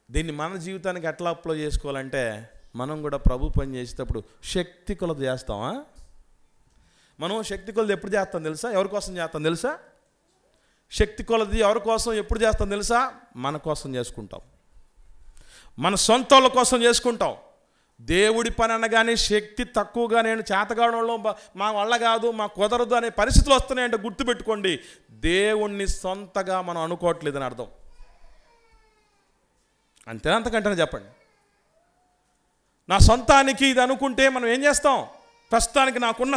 దీన్ని మన జీవితానికి ఎట్లా అప్లై చేసుకోవాలంటే, మనం కూడా ప్రభు పని చేసేటప్పుడు శక్తి కొలది చేస్తామా? మనం శక్తి కొలది ఎప్పుడు చేస్తాం తెలుసా? ఎవరి కోసం చేస్తాం తెలుసా? శక్తి కొలది ఎవరి కోసం ఎప్పుడు చేస్తాం తెలుసా? మన కోసం చేసుకుంటాం, మన సొంత వాళ్ళ కోసం చేసుకుంటాం. దేవుడి పని అనగానే శక్తి తక్కువగా, నేను చేతగాడంలో మా వల్ల కాదు, మా కుదరదు అనే పరిస్థితులు వస్తున్నాయంటే గుర్తుపెట్టుకోండి, దేవుణ్ణి సొంతగా మనం అనుకోవట్లేదని అర్థం. అంతే, అంతకంటే చెప్పండి. నా సొంతానికి ఇది అనుకుంటే మనం ఏం చేస్తాం? ప్రస్తుతానికి నాకున్న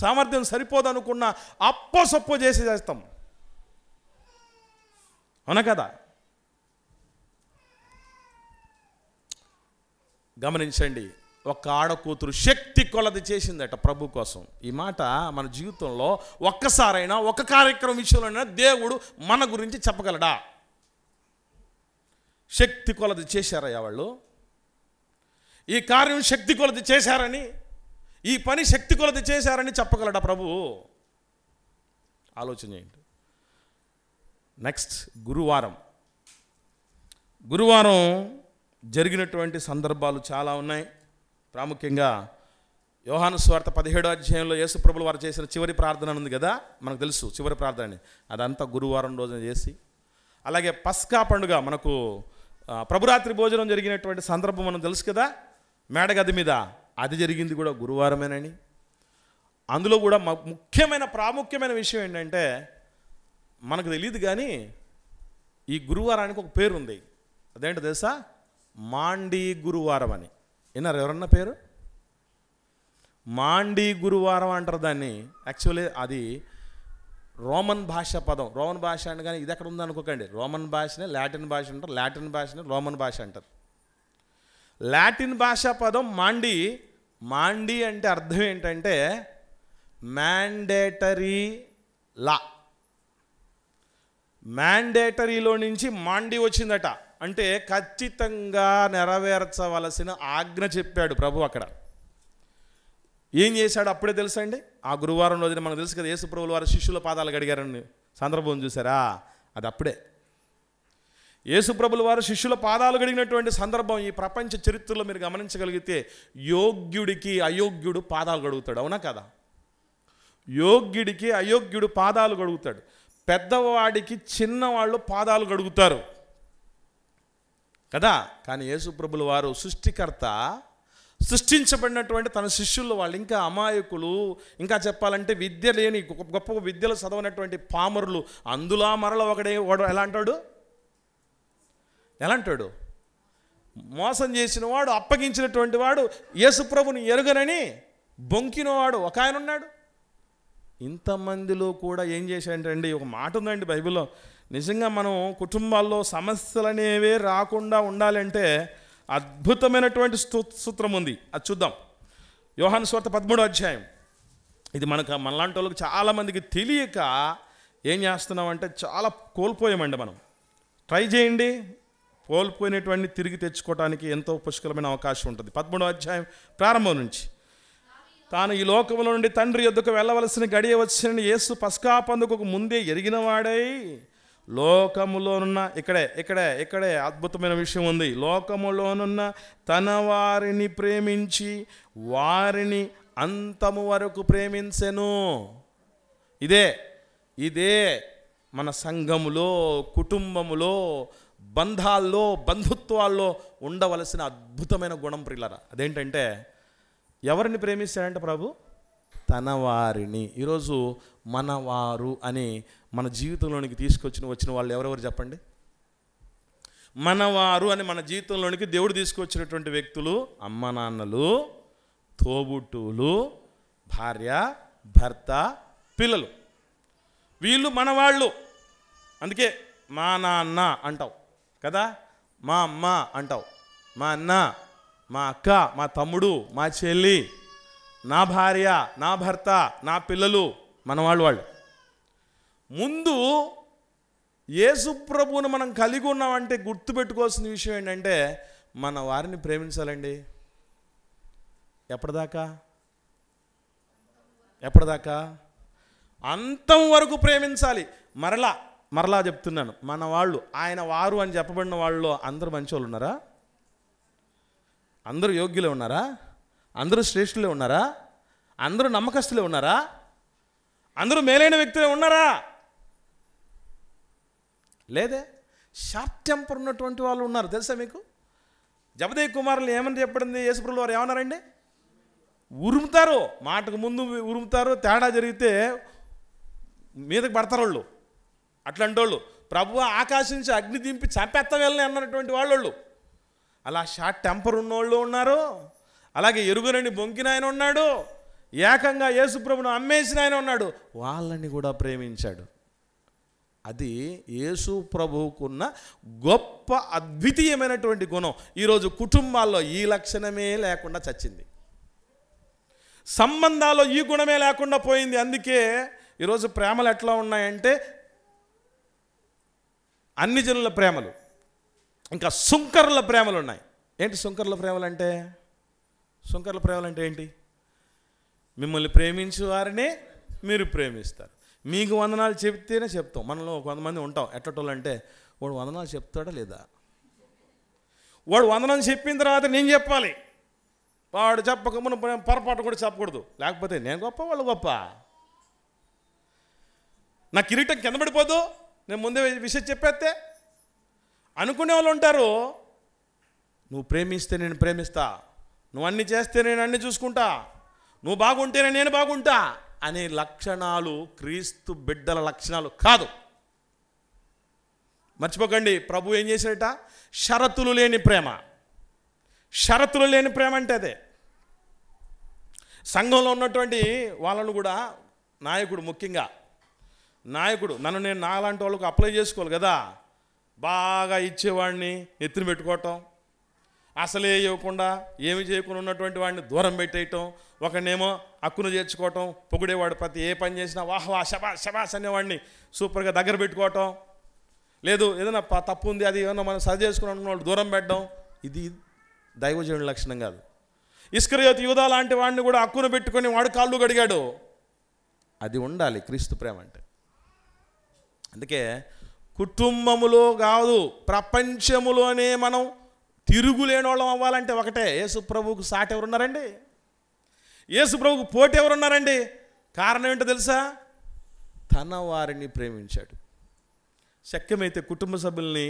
సామర్థ్యం సరిపోదు అనుకున్న అప్పో చేసి చేస్తాం. అవునా కదా? గమనించండి, ఒక ఆడకూతురు శక్తి కొలది చేసిందట ప్రభు కోసం. ఈ మాట మన జీవితంలో ఒక్కసారైనా, ఒక కార్యక్రమం విషయంలోనైనా దేవుడు మన గురించి చెప్పగలడా? శక్తి కొలది చేశారయ్యా వాళ్ళు. ఈ కార్యం శక్తి కొలది చేశారని, ఈ పని శక్తి కొలది చేశారని చెప్పగలడా ప్రభువు? ఆలోచన చేయండి. నెక్స్ట్, గురువారం జరిగినటువంటి సందర్భాలు చాలా ఉన్నాయి. ప్రాముఖ్యంగా యోహాను సువార్త 17వ అధ్యాయంలో యేసు ప్రభువుల వారు చేసిన చివరి ప్రార్థన ఉంది కదా, మనకు తెలుసు చివరి ప్రార్థన అని. అదంతా గురువారం రోజున చేసి, అలాగే పస్కా పండుగ, మనకు ప్రభురాత్రి భోజనం జరిగినటువంటి సందర్భం మనం తెలుసు కదా, మేడగది మీద, అది జరిగింది కూడా గురువారమేనని. అందులో కూడా ప్రాముఖ్యమైన విషయం ఏంటంటే, మనకు తెలియదు కానీ ఈ గురువారానికి ఒక పేరు ఉంది. అదేంటో తెలుసా? మాండీ గురువారం అని. విన్నారు ఎవరన్నా పేరు? మాండీ గురువారం అంటారు దాన్ని. యాక్చువల్లీ అది రోమన్ భాష పదం. రోమన్ భాష అంటే కానీ ఇది ఎక్కడ ఉందో అనుకోకండి. రోమన్ భాషనే లాటిన్ భాష అంటారు, లాటిన్ భాషనే రోమన్ భాష అంటారు. లాటిన్ భాష పదం మాండీ. మాండీ అంటే అర్థం ఏంటంటే మ్యాండేటరీ లా. మ్యాండేటరీలో నుంచి మాండీ వచ్చిందట, అంటే ఖచ్చితంగా నెరవేర్చవలసిన ఆజ్ఞ చెప్పాడు ప్రభు. అక్కడ ఏం చేశాడు అప్పుడే తెలుసండి. ఆ గురువారం రోజున మనకు తెలుసు కదా, యేసు ప్రభువుల వారు శిష్యుల పాదాలు కడిగారని సందర్భం చూసారా? అది అప్పుడే యేసు ప్రభువుల వారు శిష్యుల పాదాలు కడిగినటువంటి సందర్భం ఈ ప్రపంచ చరిత్రలో మీరు గమనించగలిగితే, యోగ్యుడికి అయోగ్యుడు పాదాలు కడుగుతాడు. అవునా కదా? యోగ్యుడికి అయోగ్యుడు పాదాలు కడుగుతాడు. పెద్దవాడికి చిన్నవాళ్ళు పాదాలు కడుగుతారు కదా. కానీ యేసు ప్రభువుల వారు సృష్టికర్త, సృష్టించబడినటువంటి తన శిష్యులు వాళ్ళు ఇంకా అమాయకులు, ఇంకా చెప్పాలంటే విద్య లేని గొప్ప విద్యలు చదవనటువంటి పామరులు. అందులో మరల వాడు ఎలా అంటాడు? మోసం చేసిన వాడు, అప్పగించినటువంటి వాడు, యేసు ప్రభుని ఎరుగనని బొంకినవాడు ఒక ఆయన ఉన్నాడు. ఇంతమందిలో కూడా ఏం చేశాడంటే, ఒక మాట ఉందండి బైబిల్లో, నిజంగా మనం కుటుంబాల్లో సమస్యలు అనేవే రాకుండా ఉండాలంటే అద్భుతమైనటువంటి సూత్రం ఉంది. అది చూద్దాం. యోహాను సువార్త 13వ అధ్యాయం. ఇది మనలాంటి వాళ్ళకి చాలామందికి తెలియక ఏం చేస్తున్నామంటే చాలా కోల్పోయామండి. మనం ట్రై చేయండి, కోల్పోయినటువంటి తిరిగి తెచ్చుకోవడానికి ఎంతో పుష్కలమైన అవకాశం ఉంటుంది. 13వ అధ్యాయం ప్రారంభం నుంచి, తాను ఈ లోకంలో నుండి తండ్రి యొద్దకు వెళ్ళవలసిన గడియ వచ్చిన యేసు పస్కా పండుగకు ముందే ఎరిగినవాడై లోకములోనున్న ఇక్కడే అద్భుతమైన విషయం ఉంది. లోకములోనున్న తన వారిని ప్రేమించి వారిని అంతము వరకు ప్రేమించెను. ఇదే మన సంఘములో, కుటుంబములో, బంధాల్లో, బంధుత్వాల్లో ఉండవలసిన అద్భుతమైన గుణం ప్రియులారా. అదేంటంటే ఎవరిని ప్రేమిస్తాడంటే ప్రభు? తన వారిని. ఈరోజు మనవారు అని మన జీవితంలోనికి వచ్చిన వాళ్ళు ఎవరెవరు చెప్పండి? మనవారు అని మన జీవితంలోనికి దేవుడు తీసుకొచ్చినటువంటి వ్యక్తులు అమ్మ నాన్నలు, తోబుట్టువులు, భార్య, భర్త, పిల్లలు. వీళ్ళు మనవాళ్ళు. అందుకే మా నాన్న అంటావు కదా, మా అమ్మ అంటావు, మా అన్న, మా అక్క, మా తమ్ముడు, మా చెల్లి, నా భార్య, నా భర్త, నా పిల్లలు వాళ్ళు. ముందు యేసు ప్రభువును మనం కలిగి ఉన్నామంటే గుర్తుపెట్టుకోవాల్సిన విషయం ఏంటంటే మన వారిని ప్రేమించాలండి. ఎప్పటిదాకా? అంతం వరకు ప్రేమించాలి. మరలా చెప్తున్నాను, మన వాళ్ళు, ఆయన వారు అని చెప్పబడిన వాళ్ళలో అందరూ మంచి వాళ్ళు ఉన్నారా? అందరూ యోగ్యులే ఉన్నారా? అందరూ శ్రేష్ఠులే ఉన్నారా? అందరూ నమ్మకస్తులే ఉన్నారా? అందరూ మేలైన వ్యక్తులే ఉన్నారా? లేదే. షార్ట్ టెంపర్ ఉన్నటువంటి వాళ్ళు ఉన్నారు. తెలుసా మీకు? జబదేయి కుమారులు ఏమని చెప్పడింది యేసుప్రభువు వారు? ఏమన్నారండి? ఉరుముతారు, మాటకు ముందు ఉరుముతారు, తేడా జరిగితే మీదకి పడతారు వాళ్ళు. అట్లాంటి వాళ్ళు ప్రభువా ఆకాశం నుంచి అగ్ని దింపి చంపేత్త వెళ్ళని అన్నటువంటి వాళ్ళు. అలా షార్ట్ టెంపర్ ఉన్నోళ్ళు ఉన్నారు. అలాగే ఎరుగనని బొంకిన ఆయన ఉన్నాడు. ఏకంగా యేసుప్రభును అమ్మేసిన ఆయన ఉన్నాడు. వాళ్ళని కూడా ప్రేమించాడు. అది యేసు ప్రభువుకున్న గొప్ప అద్వితీయమైనటువంటి గుణం. ఈరోజు కుటుంబాల్లో ఈ లక్షణమే లేకుండా చచ్చింది. సంబంధాల్లో ఈ గుణమే లేకుండా పోయింది. అందుకే ఈరోజు ప్రేమలు ఎట్లా ఉన్నాయంటే అన్ని జనుల ప్రేమలు, ఇంకా సుంకరుల ప్రేమలు ఉన్నాయి. ఏంటి సుంకరుల ప్రేమలు అంటే? సుంకరుల ప్రేమలు అంటే ఏంటి? మిమ్మల్ని ప్రేమించే వారినే మీరు ప్రేమిస్తారు. మీకు వందనాలు చెప్తేనే చెప్తాం. మనలో కొంతమంది ఉంటాం ఎట్టటోళ్ళు అంటే, వాడు వందనాలు చెప్తాడా లేదా? వాడు వందనాలు చెప్పిన తర్వాత నేను చెప్పాలి. వాడు చెప్పక మనం పొరపాటు కూడా చెప్పకూడదు. లేకపోతే నేను గొప్ప, వాళ్ళు గొప్ప. నా కిరీటం కింద పడిపోదు నేను ముందే విషయం చెప్పేస్తే అనుకునే వాళ్ళు ఉంటారు. నువ్వు ప్రేమిస్తే నేను ప్రేమిస్తా, నువ్వు అన్ని చేస్తే నేను అన్ని చూసుకుంటా, నువ్వు బాగుంటేనే నేను బాగుంటా అనే లక్షణాలు క్రీస్తు బిడ్డల లక్షణాలు కాదు. మర్చిపోకండి, ప్రభు ఏం చేశాడట? షరతులు లేని ప్రేమ. షరతులు లేని ప్రేమ అంటే అదే. సంఘంలో ఉన్నటువంటి వాళ్ళను కూడా నాయకుడు, ముఖ్యంగా నాయకుడు, నేను నాలాంటి వాళ్ళకు అప్లై చేసుకోవాలి కదా, బాగా ఇచ్చేవాడిని ఎత్తున పెట్టుకోవటం, అసలే ఇవ్వకుండా ఏమి చేయకుండా ఉన్నటువంటి వాడిని దూరం పెట్టేయటం, ఒకనేమో హక్కును చేర్చుకోవటం, పొగిడేవాడు ప్రతి ఏ పని చేసినా వాహ్ వా శబాష్ శబాష్ అనేవాడిని సూపర్గా దగ్గర పెట్టుకోవటం, లేదు ఏదైనా తప్పు ఉంది అది ఏమన్నా మనం సరి చేసుకుని అనుకున్న వాళ్ళు దూరం పెట్టడం. ఇది దైవజనుడి లక్షణం కాదు. ఇస్కరియోతు యూదా లాంటి వాడిని కూడా హక్కును పెట్టుకొని వాడు కాళ్ళు గడిగాడు. అది ఉండాలి క్రీస్తు ప్రేమ అంటే. అందుకే కుటుంబములో కాదు, ప్రపంచములోనే మనం తిరుగులేని వాళ్ళం అవ్వాలంటే ఒకటే, యేసు ప్రభువుకు సాటి ఎవరున్నారండి? యేసు ప్రభువుకు పోటీ ఎవరున్నారండి? కారణం ఏంటో తెలుసా? తన వారిని ప్రేమించాడు. శక్యమైతే కుటుంబ సభ్యుల్ని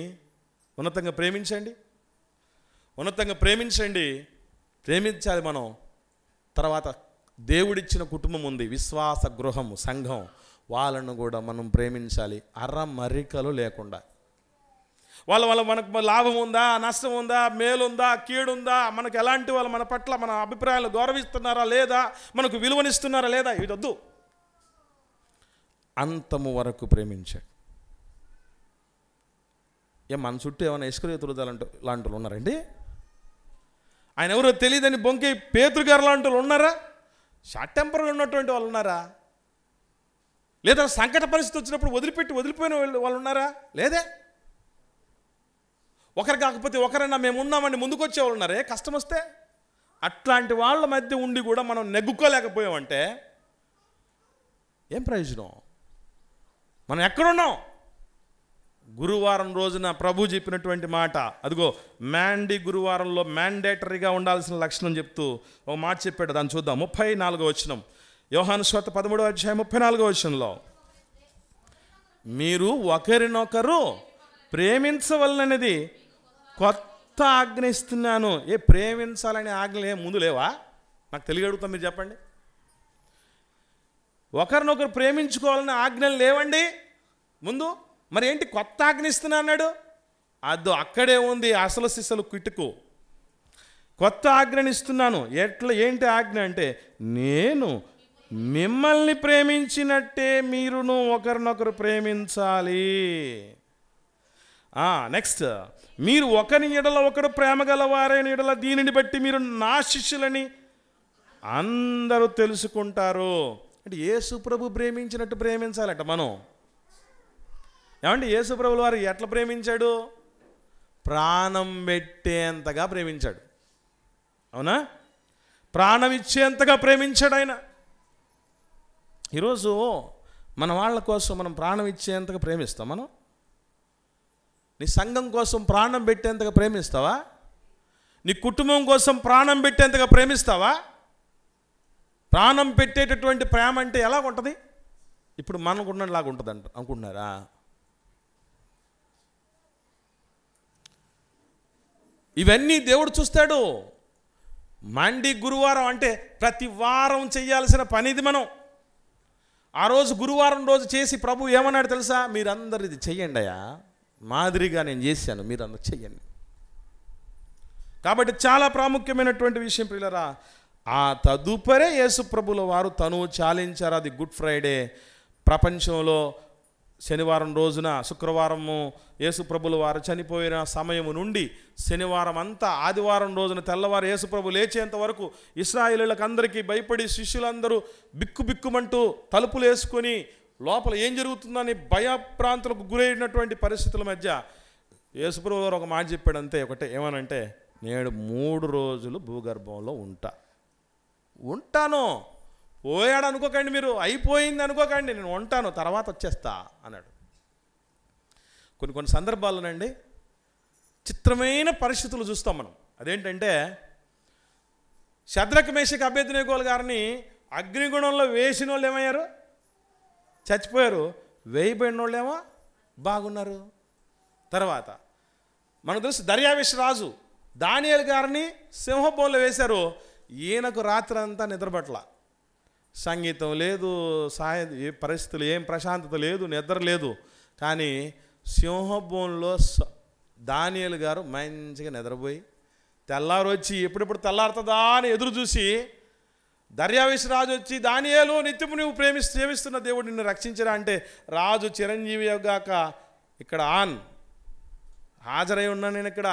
ఉన్నతంగా ప్రేమించండి, ఉన్నతంగా ప్రేమించండి, ప్రేమించాలి మనం. తర్వాత దేవుడిచ్చిన కుటుంబం ఉంది, విశ్వాస గృహము, సంఘం, వాళ్ళను కూడా మనం ప్రేమించాలి అరమరికలు లేకుండా. వాళ్ళ మనకు లాభం ఉందా, నష్టం ఉందా, మేలుందా, కీడుందా, మనకు ఎలాంటి వాళ్ళు మన పట్ల మన అభిప్రాయాలు గౌరవిస్తున్నారా లేదా, మనకు విలువనిస్తున్నారా లేదా, ఇది వద్దు. అంతము వరకు ప్రేమించాడు. మన చుట్టూ ఏమైనా ఇస్కరియోతు లాంటి వాళ్ళు ఉన్నారండి? ఆయన ఎవరో తెలియదని బొంకే పేతురు గారు లాంటి వాళ్ళు ఉన్నారా? షార్ట్ టెంపర్గా ఉన్నటువంటి వాళ్ళు ఉన్నారా? లేదా సంకట పరిస్థితి వచ్చినప్పుడు వదిలిపోయిన వాళ్ళు ఉన్నారా? లేదే. ఒకరు కాకపోతే ఒకరైనా మేము ఉన్నామని ముందుకు వచ్చేవాళ్ళు ఉన్నారే కష్టం వస్తే. అట్లాంటి వాళ్ళ మధ్య ఉండి కూడా మనం నెగ్గుకోలేకపోయామంటే ఏం ప్రయోజనం? మనం ఎక్కడున్నాం? గురువారం రోజున ప్రభు చెప్పినటువంటి మాట, అదిగో మ్యాండీ గురువారంలో మ్యాండేటరీగా ఉండాల్సిన లక్షణం చెప్తూ ఒక మాట చెప్పాడు. దాన్ని చూద్దాం. 34వ వచనం, యోహాను సువార్త 13వ అధ్యాయం 34వ వచనంలో, మీరు ఒకరినొకరు ప్రేమించవలననేది కొత్త ఆజ్ఞ ఇస్తున్నాను. ప్రేమించాలనే ఆజ్ఞలు ఏం ముందు లేవా? నాకు తెలియ అడుగుతాం, మీరు చెప్పండి. ఒకరినొకరు ప్రేమించుకోవాలనే ఆజ్ఞలు లేవండి ముందు. మరి ఏంటి కొత్త ఆజ్ఞ ఇస్తున్నా అన్నాడు? అదో అక్కడే ఉంది అసలు సిసలు కిటుకు. కొత్త ఆజ్ఞని ఇస్తున్నాను. ఏంటి ఆజ్ఞ అంటే, నేను మిమ్మల్ని ప్రేమించినట్టే మీరును ఒకరినొకరు ప్రేమించాలి. నెక్స్ట్, మీరు ఒకరి ఎడల ఒకడు ప్రేమ గలవారైన ఎడల దీనిని బట్టి మీరు నా శిష్యులని అందరూ తెలుసుకుంటారు. అంటే యేసు ప్రభు ప్రేమించినట్టు ప్రేమించాలట మనం. ఏమంటే యేసు ప్రభుల వారు ఎట్లా ప్రేమించాడు? ప్రాణం పెట్టేంతగా ప్రేమించాడు. అవునా? ప్రాణం ఇచ్చేంతగా ప్రేమించాడు ఆయన. ఈరోజు మన వాళ్ళ కోసం మనం ప్రాణం ఇచ్చేంతగా ప్రేమిస్తాం. మనం నీ సంఘం కోసం ప్రాణం పెట్టేంతగా ప్రేమిస్తావా? నీ కుటుంబం కోసం ప్రాణం పెట్టేంతగా ప్రేమిస్తావా? ప్రాణం పెట్టేటటువంటి ప్రేమ అంటే ఎలా ఉంటుంది? ఇప్పుడు మనకున్నలాగా ఉంటుంది అనుకుంటున్నారా? ఇవన్నీ దేవుడు చూస్తాడు. మండి గురువారం అంటే ప్రతి వారం చేయాల్సిన పనిది. మనం ఆ రోజు గురువారం రోజు చేసి ప్రభు ఏమన్నాడు తెలుసా? మీరందరూ ఇది చెయ్యండి అయ్యా, మాదిరిగా నేను చేశాను, మీరందరూ చెయ్యండి. కాబట్టి చాలా ప్రాముఖ్యమైనటువంటి విషయం ప్రియులారా. ఆ తదుపరే యేసు ప్రభుల వారు తను చాలించారు. అది గుడ్ ఫ్రైడే. ప్రపంచంలో శనివారం రోజున, శుక్రవారము యేసు ప్రభుల వారు చనిపోయిన సమయము నుండి శనివారం అంతా ఆదివారం రోజున తెల్లవారు యేసు ప్రభు లేచేంత వరకు ఇశ్రాయేలీయులకు అందరికీ భయపడి శిష్యులందరూ బిక్కుమంటూ తలుపులు వేసుకొని లోపల ఏం జరుగుతుందని భయప్రాంతులకు గురైనటువంటి పరిస్థితుల మధ్య యేసు ప్రభు వారు ఒక మాట చెప్పాడు అంతే. ఒకటే, ఏమనంటే, నేను 3 రోజులు భూగర్భంలో ఉంటాను. పోయాడు అనుకోకండి, మీరు అయిపోయింది అనుకోకండి, నేను ఉంటాను, తర్వాత వచ్చేస్తా అన్నాడు. కొన్ని సందర్భాల్లోనండి చిత్రమైన పరిస్థితులు చూస్తాం మనం. అదేంటంటే, శద్రక్ మేషక్ అబేద్నెగోలు గారిని అగ్నిగుణంలో వేసిన వాళ్ళు ఏమయ్యారు? చచ్చిపోయారు. వేయబడిన వాళ్ళు ఏమో బాగున్నారు. తర్వాత మనకు తెలుసు దర్యావేష్ రాజు దానియేలు గారిని సింహబోన్లో వేశారు. ఈయనకు రాత్రి అంతా నిద్రపట్ల, సంగీతం లేదు, ఏ పరిస్థితులు, ఏం ప్రశాంతత లేదు, నిద్ర లేదు. కానీ సింహబోన్లో దానియేలు గారు మంచిగా నిద్రపోయి తెల్లారు వచ్చి ఎప్పుడెప్పుడు తెల్లారుతుందా అని ఎదురు చూసి దర్యావేష్ రాజు వచ్చి, దానియేలు నిత్యము నువ్వు సేవిస్తున్న దేవుడు నిన్ను రక్షించరా అంటే, రాజు చిరంజీవి గాక ఇక్కడ హాజరై ఉన్నాను నేను ఇక్కడ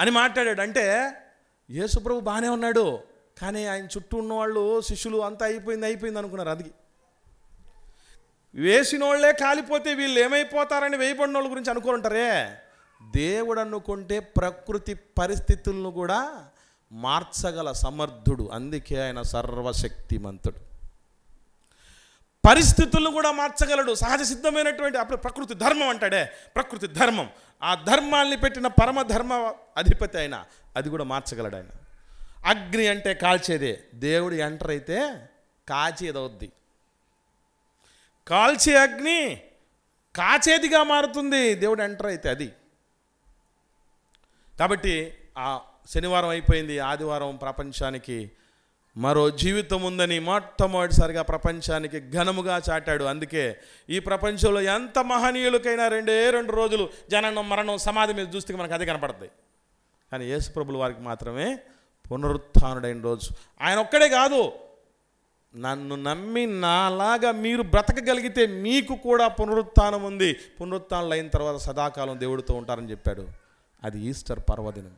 అని మాట్లాడాడు. అంటే యేసుప్రభు బాగానే ఉన్నాడు, కానీ ఆయన చుట్టూ ఉన్నవాళ్ళు శిష్యులు అంతా అయిపోయింది అనుకున్నారు. అది వేసిన వాళ్ళే కాలిపోతే వీళ్ళు ఏమైపోతారని వేయబడిన వాళ్ళ గురించి అనుకుంటారే. దేవుడు అనుకుంటే ప్రకృతి పరిస్థితులను కూడా మార్చగల సమర్థుడు. అందుకే ఆయన సర్వశక్తిమంతుడు. పరిస్థితులను కూడా మార్చగలడు. సహజ సిద్ధమైనటువంటి అప్పుడు ప్రకృతి ధర్మం అంటాడే, ప్రకృతి ధర్మం, ఆ ధర్మాల్ని పెట్టిన పరమధర్మ అధిపతి అయినా అది కూడా మార్చగలడు ఆయన. అగ్ని అంటే కాల్చేదే, దేవుడు ఎంటర్ అయితే కాచేదవుద్ది. కాల్చే అగ్ని కాచేదిగా మారుతుంది దేవుడు ఎంటర్ అయితే. అది కాబట్టి ఆ శనివారం అయిపోయింది, ఆదివారం ప్రపంచానికి మరో జీవితం ఉందని మొట్టమొదటిసారిగా ప్రపంచానికి ఘనముగా చాటాడు. అందుకే ఈ ప్రపంచంలో ఎంత మహనీయులకైనా 2 రోజులు జననం మరణం సమాధి మీద చూస్తే మనకు అదే కనపడుతుంది. కానీ యేసు ప్రభుల వారికి మాత్రమే పునరుత్థానుడైన రోజు. ఆయన ఒక్కడే కాదు, నన్ను నమ్మి నాలాగా మీరు బ్రతకగలిగితే మీకు కూడా పునరుత్థానం ఉంది, పునరుత్థానం అయిన తర్వాత సదాకాలం దేవుడితో ఉంటారని చెప్పాడు. అది ఈస్టర్ పర్వదినం.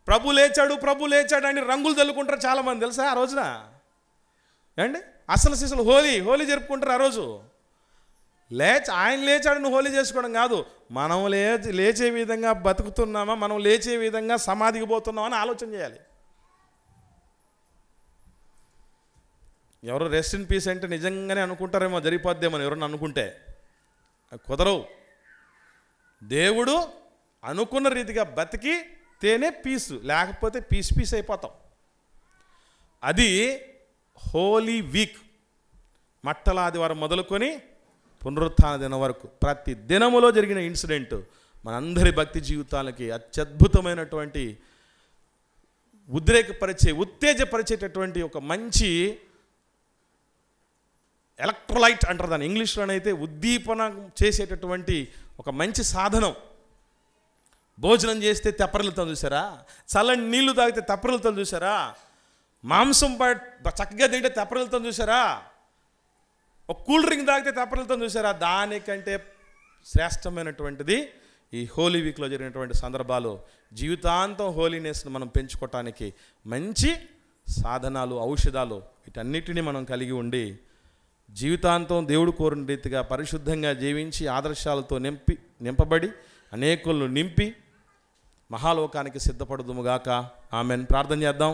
ప్రభు లేచాడు అని రంగులు చల్లుకుంటారు చాలామంది, తెలుసా? ఆ రోజున ఏమండి అసలు సిసలు హోలీ జరుపుకుంటారు. ఆ రోజు ఆయన లేచాడు నువ్వు హోలీ చేసుకోవడం కాదు, మనం లేచే విధంగా బతుకుతున్నామా, మనం లేచే విధంగా సమాధికి పోతున్నామా అని ఆలోచన చేయాలి. ఎవరు రెస్ట్ ఇన్ పీస్ అంటే నిజంగానే అనుకుంటారేమో, జరిగిపోద్దేమో ఎవరన్నా అనుకుంటే. కుదరవు. దేవుడు అనుకున్న రీతిగా బతికితేనే పీసు, లేకపోతే పీస్ అయిపోతాం. అది హోలీ వీక్, మట్టల ఆదివారం మొదలుకొని పునరుత్థాన దినం వరకు ప్రతి దినములో జరిగిన ఇన్సిడెంట్ మనందరి భక్తి జీవితాలకి అత్యద్భుతమైనటువంటి ఉత్తేజపరిచేటటువంటి ఒక మంచి ఎలక్ట్రోలైట్ అంటారు దాన్ని, ఇంగ్లీష్లోనైతే ఉద్దీపన చేసేటటువంటి ఒక మంచి సాధనం. భోజనం చేస్తే తెప్పరిల్లుతాం చూసారా, చల్లని నీళ్లు తాగితే తెప్పరిల్లుతాం చూసారా, మాంసం చక్కగా తింటే తెప్పరిల్లుతాం చూసారా, ఒక కూల్ డ్రింక్ తాగితే తెప్పరిల్లుతాం చూసారా, దానికంటే శ్రేష్టమైనటువంటిది ఈ హోలీ వీక్లో జరిగినటువంటి సందర్భాలు. జీవితాంతం హోలీనెస్ను మనం పెంచుకోవటానికి మంచి సాధనాలు, ఔషధాలు వీటన్నిటిని మనం కలిగి ఉండి జీవితాంతం దేవుడు కోరిన రీతిగా పరిశుద్ధంగా జీవించి ఆదర్శాలతో నింపబడి అనేకులను నింపి మహాలోకానికి సిద్ధపడుదుముగాక. ఆమెన్. ప్రార్థన చేద్దాం.